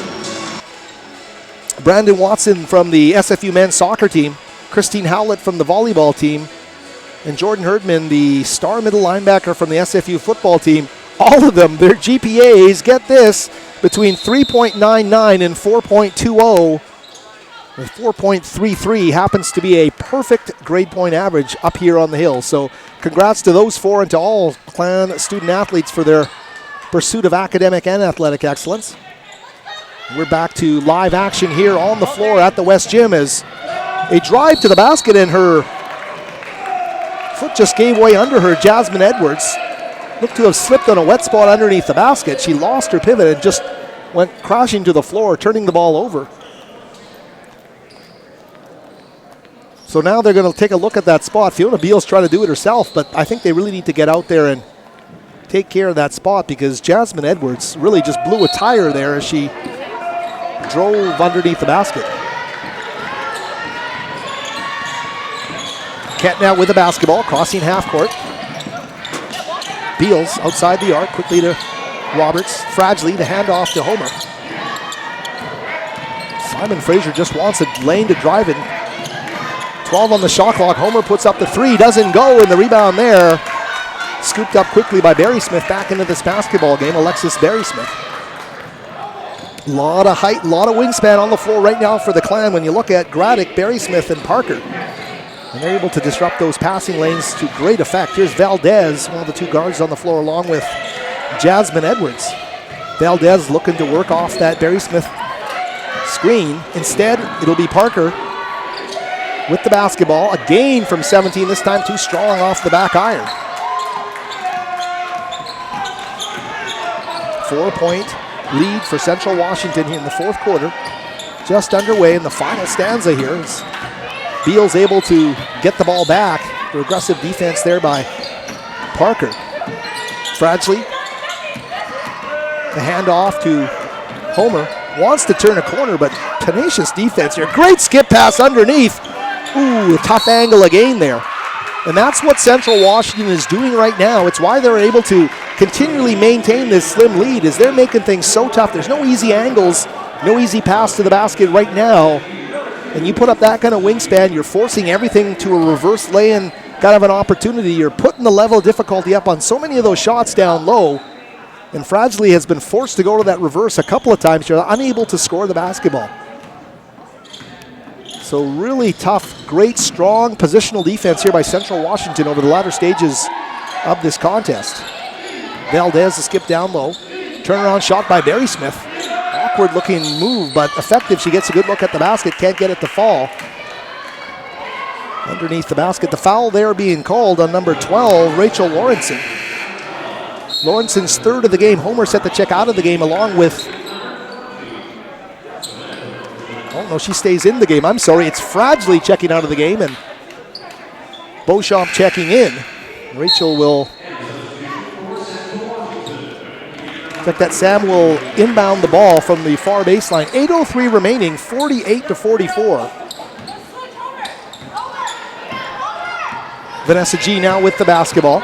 Brandon Watson from the SFU men's soccer team, Christine Howlett from the volleyball team, and Jordan Herdman, the star middle linebacker from the SFU football team. All of them, their GPAs, get this, between 3.99 and 4.20. And 4.33 happens to be a perfect grade point average up here on the hill. So congrats to those 4 and to all Clan student athletes for their pursuit of academic and athletic excellence. We're back to live action here on the floor at the West Gym as a drive to the basket, and her foot just gave way under her. Jasmine Edwards looked to have slipped on a wet spot underneath the basket. She lost her pivot and just went crashing to the floor, turning the ball over. So now they're going to take a look at that spot. Fiona Beals trying to do it herself, but I think they really need to get out there and take care of that spot because Jasmine Edwards really just blew a tire there as she drove underneath the basket. Kent now with the basketball, crossing half court. Beals outside the arc, quickly to Roberts. Fragilely, the handoff to Homer. Simon Fraser just wants a lane to drive in. 12 on the shot clock. Homer puts up the three, doesn't go, and the rebound there. Scooped up quickly by Barry Smith back into this basketball game. Alexis Barry Smith. A lot of height, a lot of wingspan on the floor right now for the Clan when you look at Graddick, Barry Smith, and Parker. And they're able to disrupt those passing lanes to great effect. Here's Valdez, one of the two guards on the floor, along with Jasmine Edwards. Valdez looking to work off that Barry Smith screen. Instead, it'll be Parker with the basketball. A gain from 17, this time too strong off the back iron. 4-point lead for Central Washington here in the fourth quarter. Just underway in the final stanza here. As Beals able to get the ball back. The aggressive defense there by Parker. Fragilely. The handoff to Homer. Wants to turn a corner, but tenacious defense here. Great skip pass underneath. Ooh, a tough angle again there. And that's what Central Washington is doing right now. It's why they're able to continually maintain this slim lead, is they're making things so tough. There's no easy angles, no easy pass to the basket right now. And you put up that kind of wingspan, you're forcing everything to a reverse lay-in kind of an opportunity. You're putting the level of difficulty up on so many of those shots down low. And Fragilely has been forced to go to that reverse a couple of times. You're unable to score the basketball. So really tough, great, strong positional defense here by Central Washington over the latter stages of this contest. Valdez, a skip down low. Turnaround shot by Barry Smith. Awkward looking move, but effective. She gets a good look at the basket, can't get it to fall. Underneath the basket, the foul there being called on number 12, Rachel Lawrenson. Lawrenson's third of the game. Homer set the check out of the game along with... Oh no, she stays in the game. I'm sorry, it's Fragilely checking out of the game and Beauchamp checking in. Rachel will... Like that, Sam will inbound the ball from the far baseline. 8:03 remaining, 48-44. Vanessa G now with the basketball.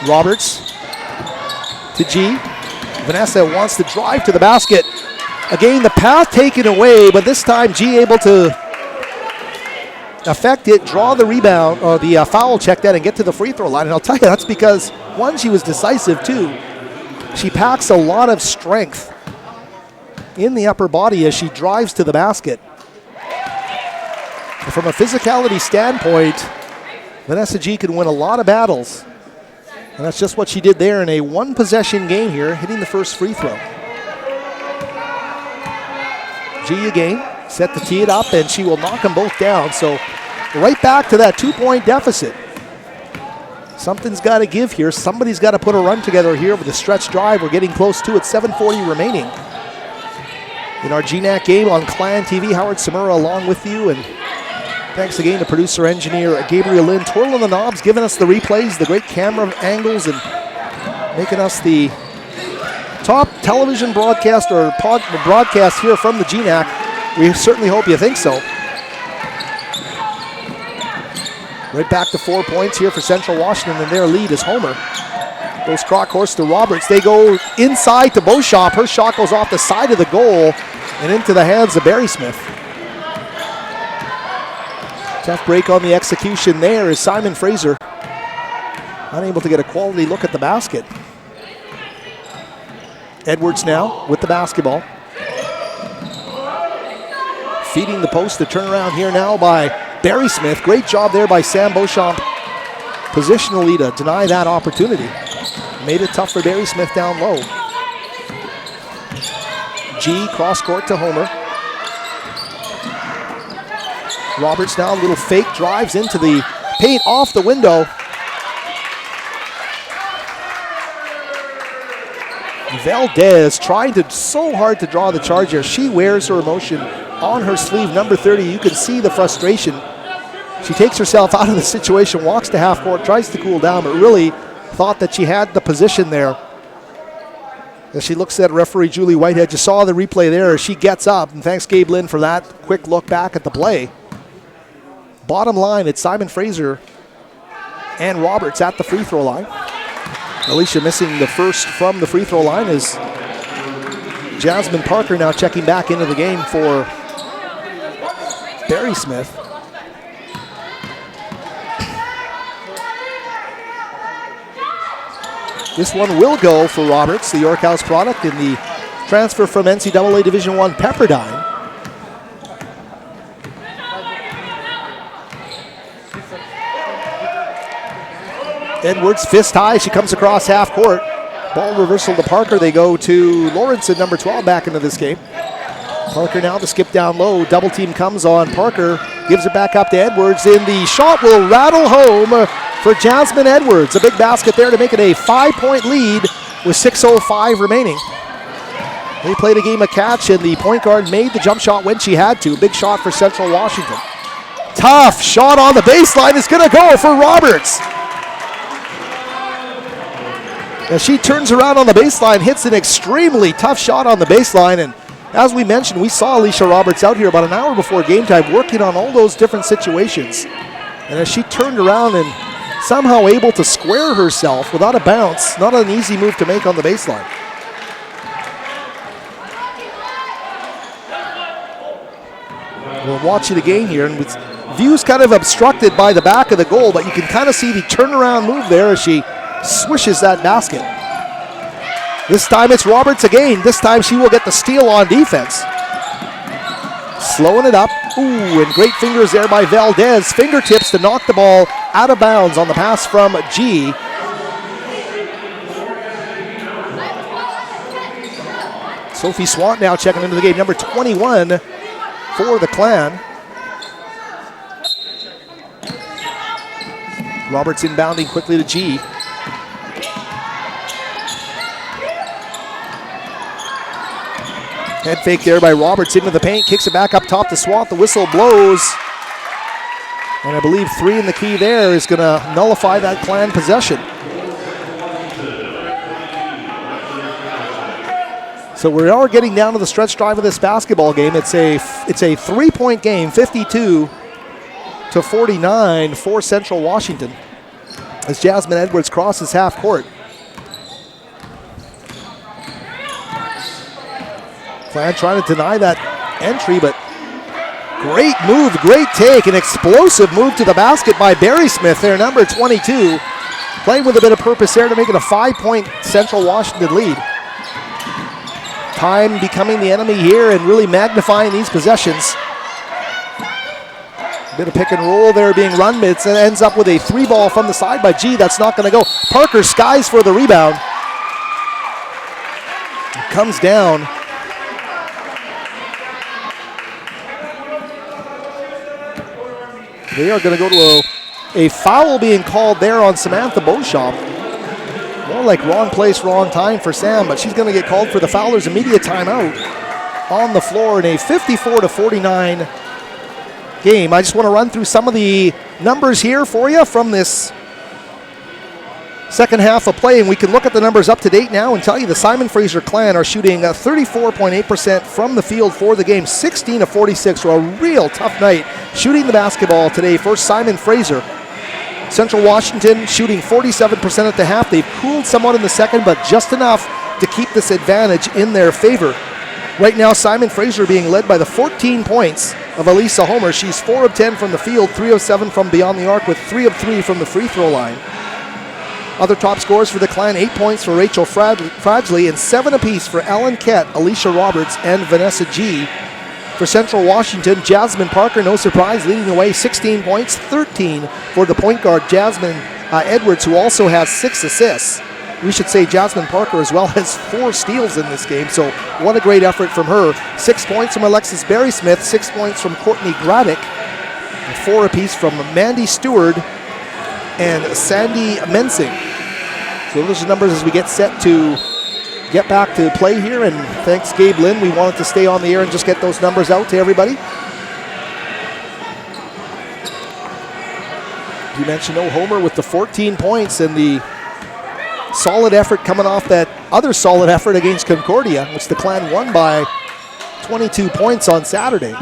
Roberts to G. Vanessa wants to drive to the basket. Again, the path taken away, but this time G able to affect it, draw the rebound, or the foul, check that, and get to the free throw line. And I'll tell you, that's because, one, she was decisive, two, she packs a lot of strength in the upper body as she drives to the basket. And from a physicality standpoint, Vanessa G can win a lot of battles. And that's just what she did there in a one-possession game here, hitting the first free throw. G again, set to tee it up, and she will knock them both down. So right back to that 2-point deficit. Something's got to give here. Somebody's got to put a run together here with a stretch drive. We're getting close to it, 7:40 remaining. In our GNAC game on Clan TV, Howard Samura along with you, and thanks again to producer-engineer Gabriel Lynn, twirling the knobs, giving us the replays, the great camera angles, and making us the top television broadcast or broadcast here from the GNAC. We certainly hope you think so. Right back to 4 points here for Central Washington, and their lead is Homer. Goes cross course to Roberts. They go inside to Beauchamp. Her shot goes off the side of the goal and into the hands of Barry Smith. Tough break on the execution there is Simon Fraser. Unable to get a quality look at the basket. Edwards now with the basketball. Feeding the post, the turnaround here now by Barry Smith. Great job there by Sam Beauchamp positionally to deny that opportunity. Made it tough for Barry Smith down low. G cross court to Homer. Roberts now, a little fake, drives into the paint off the window. Valdez trying to so hard to draw the charge here. She wears her emotion on her sleeve, number 30. You can see the frustration. She takes herself out of the situation, walks to half court, tries to cool down, but really thought that she had the position there. As she looks at referee Julie Whitehead, you saw the replay there as she gets up, and thanks Gabe Lynn for that quick look back at the play. Bottom line, it's Simon Fraser and Roberts at the free throw line. Alicia missing the first from the free throw line is Jasmine Parker now checking back into the game for Barry Smith. This one will go for Roberts, the York House product, in the transfer from NCAA Division I Pepperdine. Edwards, fist high, she comes across half court. Ball reversal to Parker. They go to Lawrence at number 12 back into this game. Parker now to skip down low. Double team comes on Parker. Gives it back up to Edwards. And the shot will rattle home for Jasmine Edwards. A big basket there to make it a 5-point lead with 6:05 remaining. They played a game of catch, and the point guard made the jump shot when she had to. Big shot for Central Washington. Tough shot on the baseline. It's going to go for Roberts. As she turns around on the baseline, hits an extremely tough shot on the baseline. And as we mentioned, we saw Alicia Roberts out here about an hour before game time working on all those different situations. And as she turned around and somehow able to square herself without a bounce, not an easy move to make on the baseline. We'll watch it again here, and with views kind of obstructed by the back of the goal, but you can kind of see the turnaround move there as she swishes that basket. This time it's Roberts again. This time she will get the steal on defense. Slowing it up. Ooh, and great fingers there by Valdez. Fingertips to knock the ball out of bounds on the pass from G. Sophie Swant now checking into the game. Number 21 for the Clan. Roberts inbounding quickly to G. Head fake there by Roberts into the paint, kicks it back up top to Swant. The whistle blows. And I believe 3 in the key there is going to nullify that Clan possession. So we are getting down to the stretch drive of this basketball game. It's a 3-point game, 52-49 for Central Washington, as Jasmine Edwards crosses half court. Clan trying to deny that entry, but great move, great take, an explosive move to the basket by Barry Smith there, number 22. Playing with a bit of purpose there to make it a 5-point Central Washington lead. Time becoming the enemy here and really magnifying these possessions. A bit of pick and roll there being run, but it ends up with a 3-ball from the side by G. That's not going to go. Parker skies for the rebound. It comes down. They are going to go to a foul being called there on Samantha Beauchamp. More like wrong place, wrong time for Sam, but she's going to get called for the Fowler's immediate timeout on the floor in a 54-49 game. I just want to run through some of the numbers here for you from this second half of play, and we can look at the numbers up to date now and tell you the Simon Fraser Clan are shooting 34.8% from the field for the game, 16-46, so a real tough night shooting the basketball today for Simon Fraser. Central Washington shooting 47% at the half. They've cooled somewhat in the second, but just enough to keep this advantage in their favor. Right now, Simon Fraser being led by the 14 points of Elisa Homer. She's 4 of 10 from the field, 3 of 7 from beyond the arc, with 3 of 3 from the free throw line. Other top scores for the Clan, 8 points for Rachel Fradgley and 7 apiece for Ellen Kett, Alicia Roberts, and Vanessa G. For Central Washington, Jasmine Parker, no surprise, leading the way, 16 points, 13 for the point guard, Jasmine Edwards, who also has 6 assists. We should say Jasmine Parker as well has 4 steals in this game, so what a great effort from her. 6 points from Alexis Barry Smith, 6 points from Courtney Graddick, and 4 apiece from Mandy Stewart and Sandy Mensing. So those are numbers as we get set to get back to play here, and thanks Gabe Lynn, we wanted to stay on the air and just get those numbers out to everybody. You mentioned Homer with the 14 points, and the Solid effort coming off that other solid effort against Concordia, which the Clan won by 22 points on Saturday.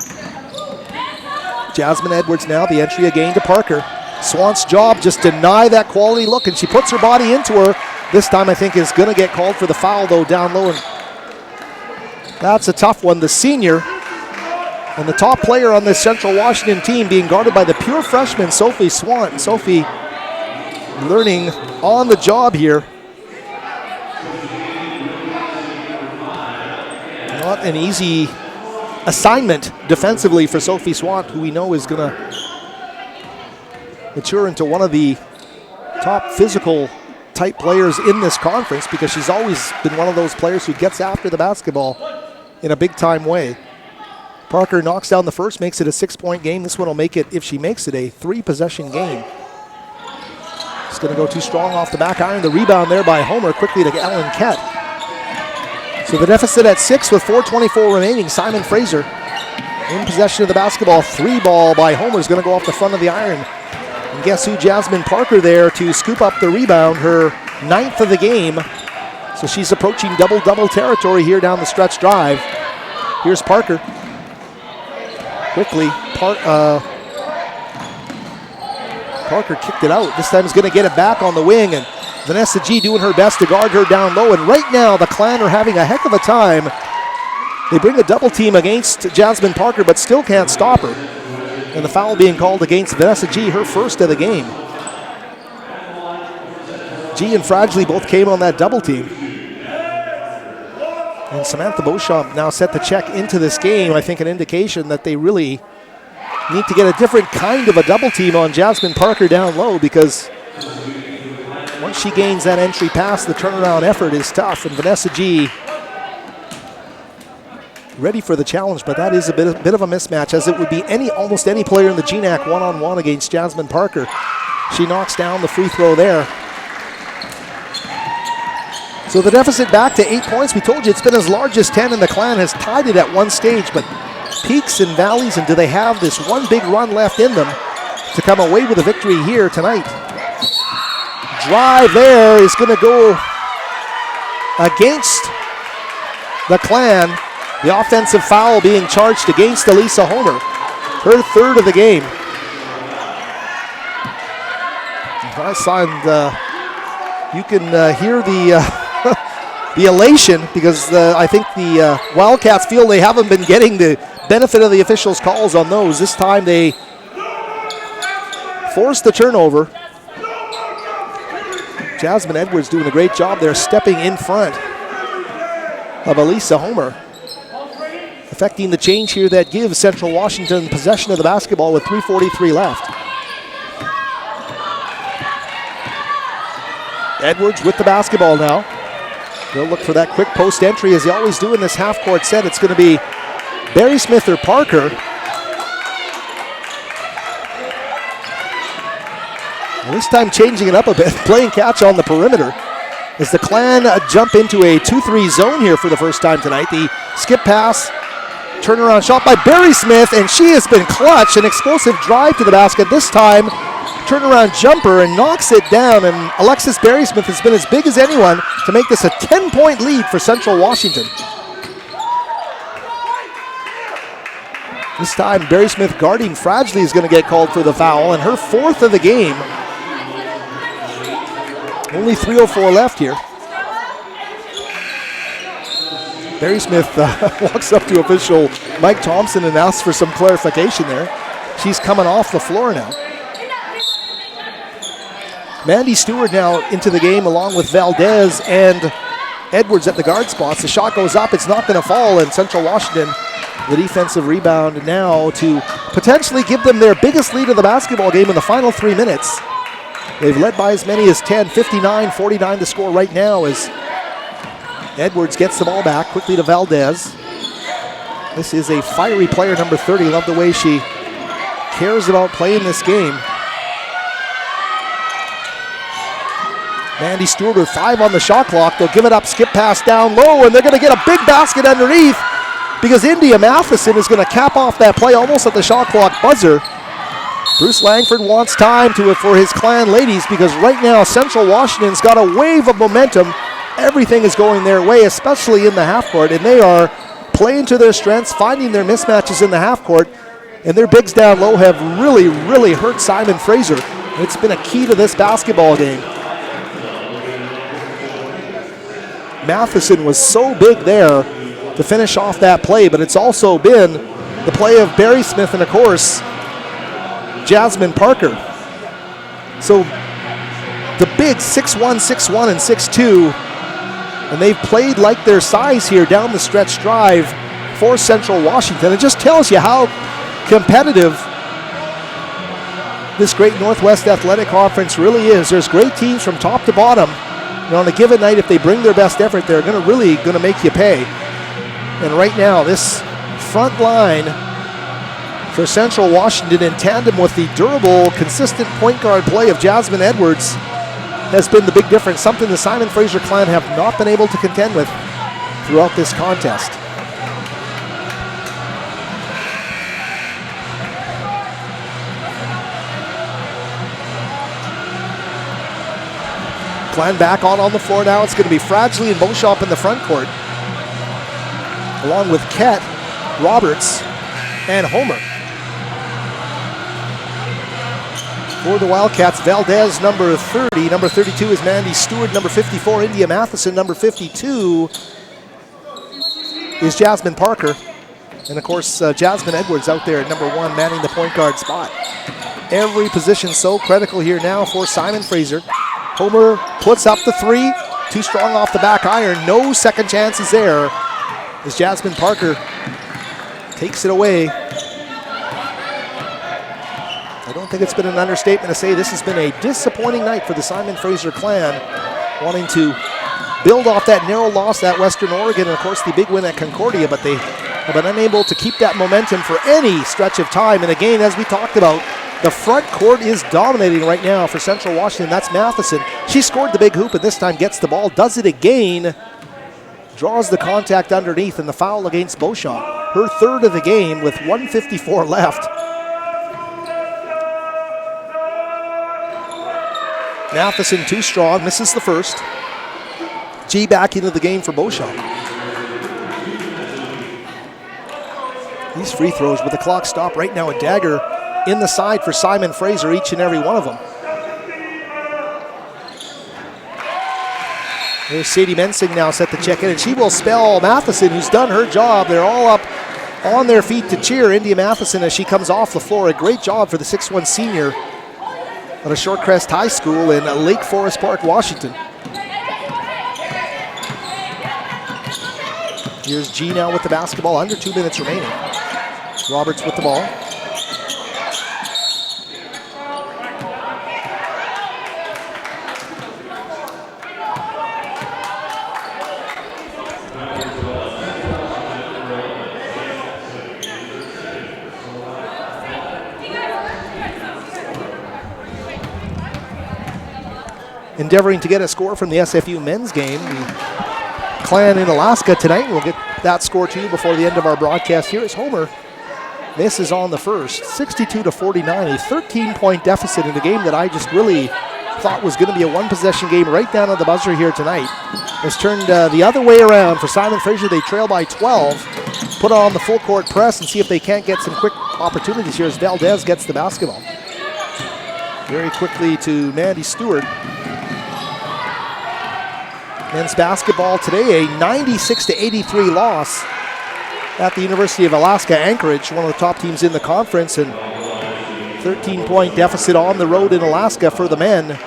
Jasmine Edwards now, the entry again to Parker. Swant's job, just deny that quality look, and she puts her body into her. This time I think is going to get called for the foul, though, down low. And that's a tough one. The senior and the top player on this Central Washington team being guarded by the pure freshman, Sophie Swant. Sophie learning on the job here. Not an easy assignment defensively for Sophie Swant, who we know is going to mature into one of the top physical type players in this conference, because she's always been one of those players who gets after the basketball in a big time way. Parker knocks down the first, makes it a 6-point game. This one will make it, if she makes it, a 3-possession game. It's going to go too strong off the back iron. The rebound there by Homer, quickly to Ellen Kett. So the deficit at 6 with 4:24 remaining. Simon Fraser in possession of the basketball. 3-ball by Homer is going to go off the front of the iron. And guess who? Jasmine Parker there to scoop up the rebound, her 9th of the game. So she's approaching double-double territory here down the stretch drive. Here's Parker. Quickly, Parker kicked it out. This time is going to get it back on the wing, and Vanessa G doing her best to guard her down low. And right now, the Clan are having a heck of a time. They bring a double team against Jasmine Parker, but still can't stop her. And the foul being called against Vanessa G, her first of the game. G and Fragile both came on that double team. And Samantha Beauchamp now set to check into this game. I think an indication that they really need to get a different kind of a double team on Jasmine Parker down low, because once she gains that entry pass, the turnaround effort is tough. And Vanessa G ready for the challenge, but that is a bit of a mismatch, as it would be almost any player in the GNAC one-on-one against Jasmine Parker. She knocks down the free throw there. So the deficit back to 8 points. We told you it's been as large as 10, and the Clan has tied it at one stage, but peaks and valleys, and do they have this one big run left in them to come away with a victory here tonight? Drive there is going to go against the Clan. The offensive foul being charged against Elisa Homer, her 3rd of the game. I signed, you can hear the the elation, because I think the Wildcats feel they haven't been getting the benefit of the officials' calls on those. This time they forced the turnover. Jasmine Edwards doing a great job there, stepping in front of Elisa Homer, affecting the change here that gives Central Washington possession of the basketball with 3:43 left. Edwards with the basketball now. They'll look for that quick post entry, as they always do in this half-court set. It's going to be Barry Smith or Parker. And this time changing it up a bit, playing catch on the perimeter, as the Clan jump into a 2-3 zone here for the first time tonight. The skip pass, turnaround shot by Barry Smith, and she has been clutch. An explosive drive to the basket. This time, turnaround jumper, and knocks it down. And Alexis Barry Smith has been as big as anyone to make this a 10-point lead for Central Washington. This time, Barry Smith guarding Fragile is going to get called for the foul, and her 4th of the game. Only 3:04 left here. Barry Smith walks up to official Mike Thompson and asks for some clarification there. She's coming off the floor now. Mandy Stewart now into the game, along with Valdez and Edwards at the guard spots. The shot goes up, it's not going to fall, and Central Washington, the defensive rebound now to potentially give them their biggest lead of the basketball game in the final 3 minutes. They've led by as many as 10, 59-49 to score right now, as Edwards gets the ball back quickly to Valdez. This is a fiery player, number 30. Love the way she cares about playing this game. Mandy Stewart with 5 on the shot clock. They'll give it up, skip pass down low, and they're going to get a big basket underneath, because India Matheson is going to cap off that play almost at the shot clock buzzer. Bruce Langford wants time for his Clan ladies because right now Central Washington's got a wave of momentum. Everything is going their way, especially in the half court, and they are playing to their strengths, finding their mismatches in the half court, and their bigs down low have really, really hurt Simon Fraser. It's been a key to this basketball game. Matheson was so big there to finish off that play, but it's also been the play of Barry Smith and, of course, Jasmine Parker. So the big 6'1", 6'1", and 6'2", and they've played like their size here down the stretch drive for Central Washington. It just tells you how competitive this great Northwest Athletic Conference really is. There's great teams from top to bottom. And on a given night, if they bring their best effort, they're really going to make you pay. And right now, this front line for Central Washington in tandem with the durable, consistent point guard play of Jasmine Edwards has been the big difference, something the Simon Fraser Clan have not been able to contend with throughout this contest. Clan back on the floor now. It's going to be Fradgley and Beauchamp in the front court, along with Kett, Roberts, and Homer. For the Wildcats, Valdez, number 30. Number 32 is Mandy Stewart. Number 54, India Matheson. Number 52 is Jasmine Parker. And, of course, Jasmine Edwards out there at number 1, manning the point guard spot. Every position so critical here now for Simon Fraser. Homer puts up the 3. Too strong off the back iron. No second chances there as Jasmine Parker takes it away. I don't think it's been an understatement to say this has been a disappointing night for the Simon Fraser Clan, wanting to build off that narrow loss at Western Oregon and, of course, the big win at Concordia, but they have been unable to keep that momentum for any stretch of time. And again, as we talked about, the front court is dominating right now for Central Washington. That's Matheson. She scored the big hoop and this time gets the ball, does it again, draws the contact underneath, and the foul against Beauchamp. Her third of the game with 1:54 left. Matheson too strong, misses the first. G back into the game for Beauchamp. These free throws with the clock stopped right now, a dagger in the side for Simon Fraser, each and every one of them. There's Sadie Mensing now set to check in, and she will spell Matheson, who's done her job. They're all up on their feet to cheer India Matheson as she comes off the floor. A great job for the 6'1" senior at a Shortcrest High School in Lake Forest Park, Washington. Here's G now with the basketball, under 2 minutes remaining. Roberts with the ball. Endeavoring to get a score from the SFU men's game. The Clan in Alaska tonight. We'll get that score to you before the end of our broadcast. Here is Homer. Misses on the first. 62-49, a 13-point deficit in a game that I just really thought was going to be a one-possession game right down on the buzzer here tonight. It's turned the other way around for Simon Fraser. They trail by 12. Put on the full court press and see if they can't get some quick opportunities here as Valdez gets the basketball. Very quickly to Mandy Stewart. Men's basketball today, a 96-83 loss at the University of Alaska Anchorage, one of the top teams in the conference, and 13-point deficit on the road in Alaska for the men.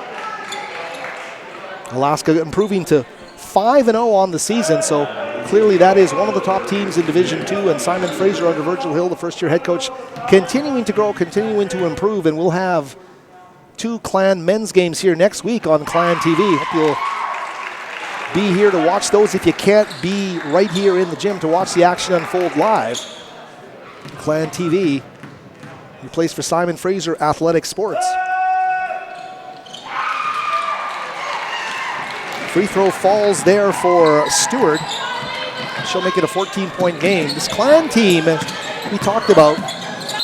Alaska improving to 5-0 on the season, so clearly that is one of the top teams in Division II, and Simon Fraser under Virgil Hill, the first-year head coach, continuing to grow, continuing to improve, and we'll have 2 Clan men's games here next week on Clan TV. Hope you'll be here to watch those if you can't be right here in the gym to watch the action unfold live. Clan TV, your place for Simon Fraser Athletic Sports. Free throw falls there for Stewart. She'll make it a 14-point game. This Clan team we talked about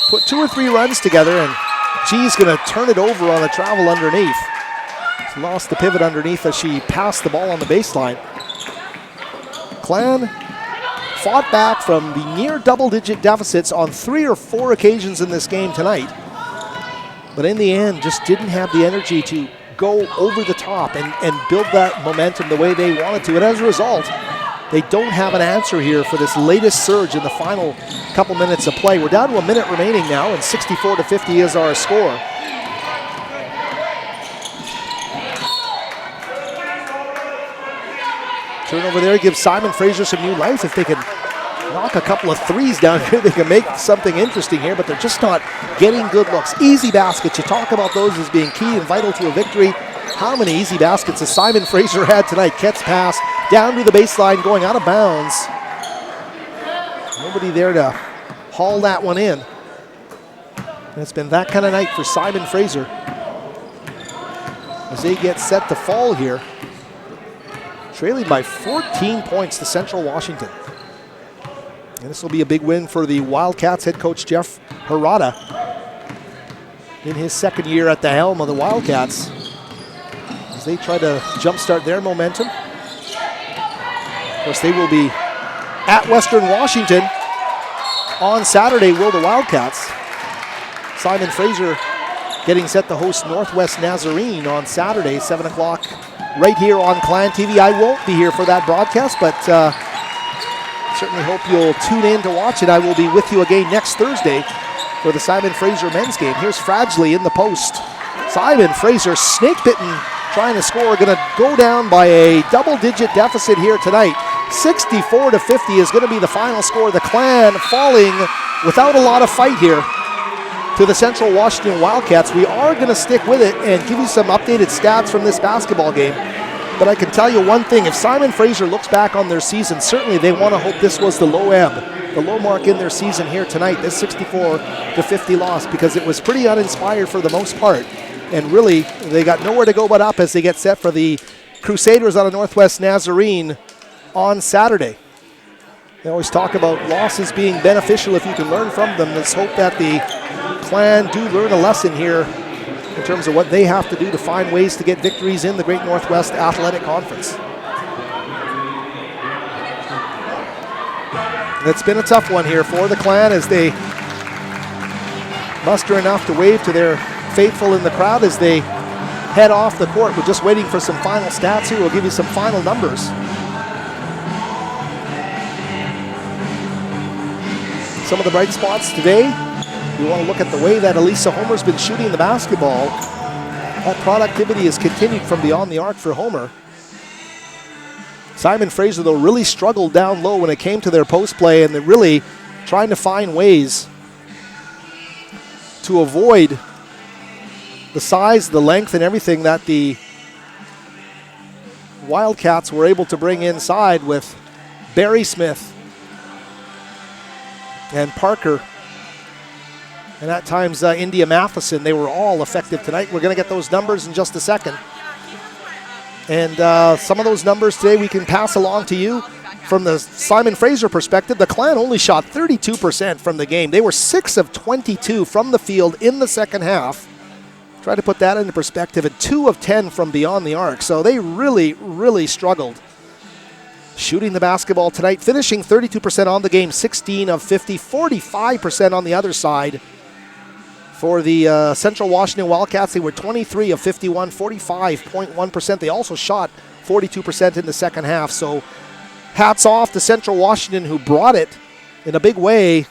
put 2 or 3 runs together, and G's going to turn it over on a travel underneath. She lost the pivot underneath as she passed the ball on the baseline. Clan fought back from the near double-digit deficits on 3 or 4 occasions in this game tonight. But in the end, just didn't have the energy to go over the top and build that momentum the way they wanted to. And as a result, they don't have an answer here for this latest surge in the final couple minutes of play. We're down to a minute remaining now, and 64-50 is our score. Turnover there gives Simon Fraser some new life. If they can knock a couple of threes down here, they can make something interesting here, but they're just not getting good looks. Easy baskets, you talk about those as being key and vital to a victory. How many easy baskets has Simon Fraser had tonight? Ket's pass down to the baseline, going out of bounds. Nobody there to haul that one in. And it's been that kind of night for Simon Fraser as they get set to fall here. Trailing by 14 points to Central Washington. And this will be a big win for the Wildcats head coach Jeff Harada in his second year at the helm of the Wildcats as they try to jumpstart their momentum. Of course, they will be at Western Washington on Saturday, will the Wildcats. Simon Fraser getting set to host Northwest Nazarene on Saturday, 7 o'clock, right here on Clan TV. I won't be here for that broadcast, but certainly hope you'll tune in to watch it. I will be with you again next Thursday for the Simon Fraser men's game. Here's Fradgley in the post. Simon Fraser, snake-bitten, trying to score, going to go down by a double-digit deficit here tonight. 64-50 is going to be the final score. The Clan falling without a lot of fight here to the Central Washington Wildcats. We are going to stick with it and give you some updated stats from this basketball game. But I can tell you one thing, if Simon Fraser looks back on their season, certainly they want to hope this was the low ebb, the low mark in their season here tonight, this 64-50 loss, because it was pretty uninspired for the most part. And really, they got nowhere to go but up as they get set for the Crusaders out of Northwest Nazarene on Saturday. They always talk about losses being beneficial if you can learn from them. Let's hope that the Clan do learn a lesson here in terms of what they have to do to find ways to get victories in the Great Northwest Athletic Conference. It's been a tough one here for the Clan as they muster enough to wave to their faithful in the crowd as they head off the court. We're just waiting for some final stats here. We'll give you some final numbers. Some of the bright spots today. We want to look at the way that Elisa Homer's been shooting the basketball. That productivity has continued from beyond the arc for Homer. Simon Fraser, though, really struggled down low when it came to their post play, and they're really trying to find ways to avoid the size, the length, and everything that the Wildcats were able to bring inside with Barry Smith and Parker. And at times, India Matheson, they were all effective tonight. We're going to get those numbers in just a second. And some of those numbers today we can pass along to you. From the Simon Fraser perspective, the Clan only shot 32% from the game. They were 6 of 22 from the field in the second half. Try to put that into perspective, at 2 of 10 from beyond the arc. So they really, really struggled shooting the basketball tonight, finishing 32% on the game, 16 of 50, 45% on the other side. For the Central Washington Wildcats, they were 23 of 51, 45.1%. They also shot 42% in the second half. So hats off to Central Washington, who brought it in a big way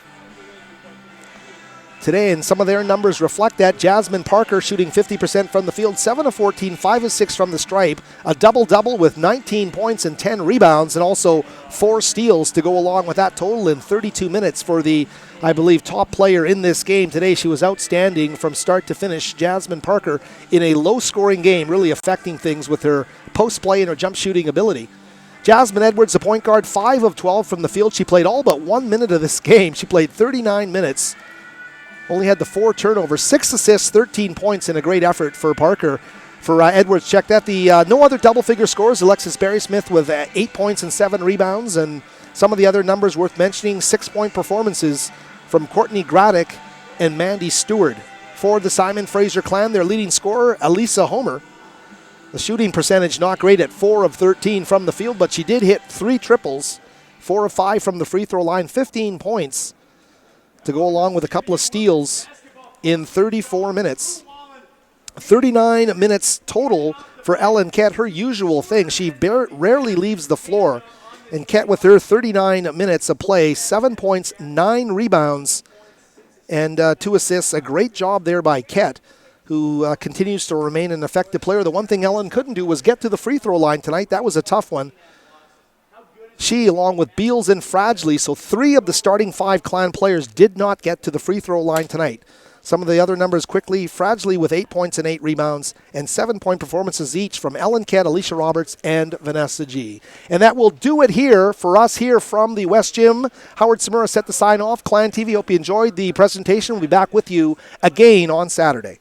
today, and some of their numbers reflect that. Jasmine Parker shooting 50% from the field, 7 of 14, 5 of 6 from the stripe, a double-double with 19 points and 10 rebounds, and also 4 steals to go along with that total in 32 minutes for the, I believe, top player in this game today. She was outstanding from start to finish. Jasmine Parker in a low-scoring game, really affecting things with her post play and her jump shooting ability. Jasmine Edwards, the point guard, 5 of 12 from the field. She played all but 1 minute of this game. She played 39 minutes. Only had the 4 turnovers, 6 assists, 13 points, and a great effort for Parker. For Edwards, check that. The no other double-figure scores. Alexis Barry-Smith with 8 points and 7 rebounds, and some of the other numbers worth mentioning. 6-point performances from Courtney Graddick and Mandy Stewart. for the Simon Fraser clan. Their leading scorer, Elisa Homer. The shooting percentage not great at 4 of 13 from the field, but she did hit 3 triples, 4 of 5 from the free throw line, 15 points to go along with a couple of steals in 34 minutes. 39 minutes total for Ellen Kett, her usual thing. She rarely leaves the floor. And Kett with her 39 minutes of play, 7 points, 9 rebounds, and 2 assists. A great job there by Kett, who continues to remain an effective player. The one thing Ellen couldn't do was get to the free throw line tonight. That was a tough one. She, along with Beals and Fradgley, so 3 of the starting 5 clan players did not get to the free throw line tonight. Some of the other numbers quickly. Fradgley with 8 points and 8 rebounds, and 7-point performances each from Ellen Kett, Alicia Roberts, and Vanessa G. And that will do it here for us here from the West Gym. Howard Samura set the sign off. Clan TV, hope you enjoyed the presentation. We'll be back with you again on Saturday.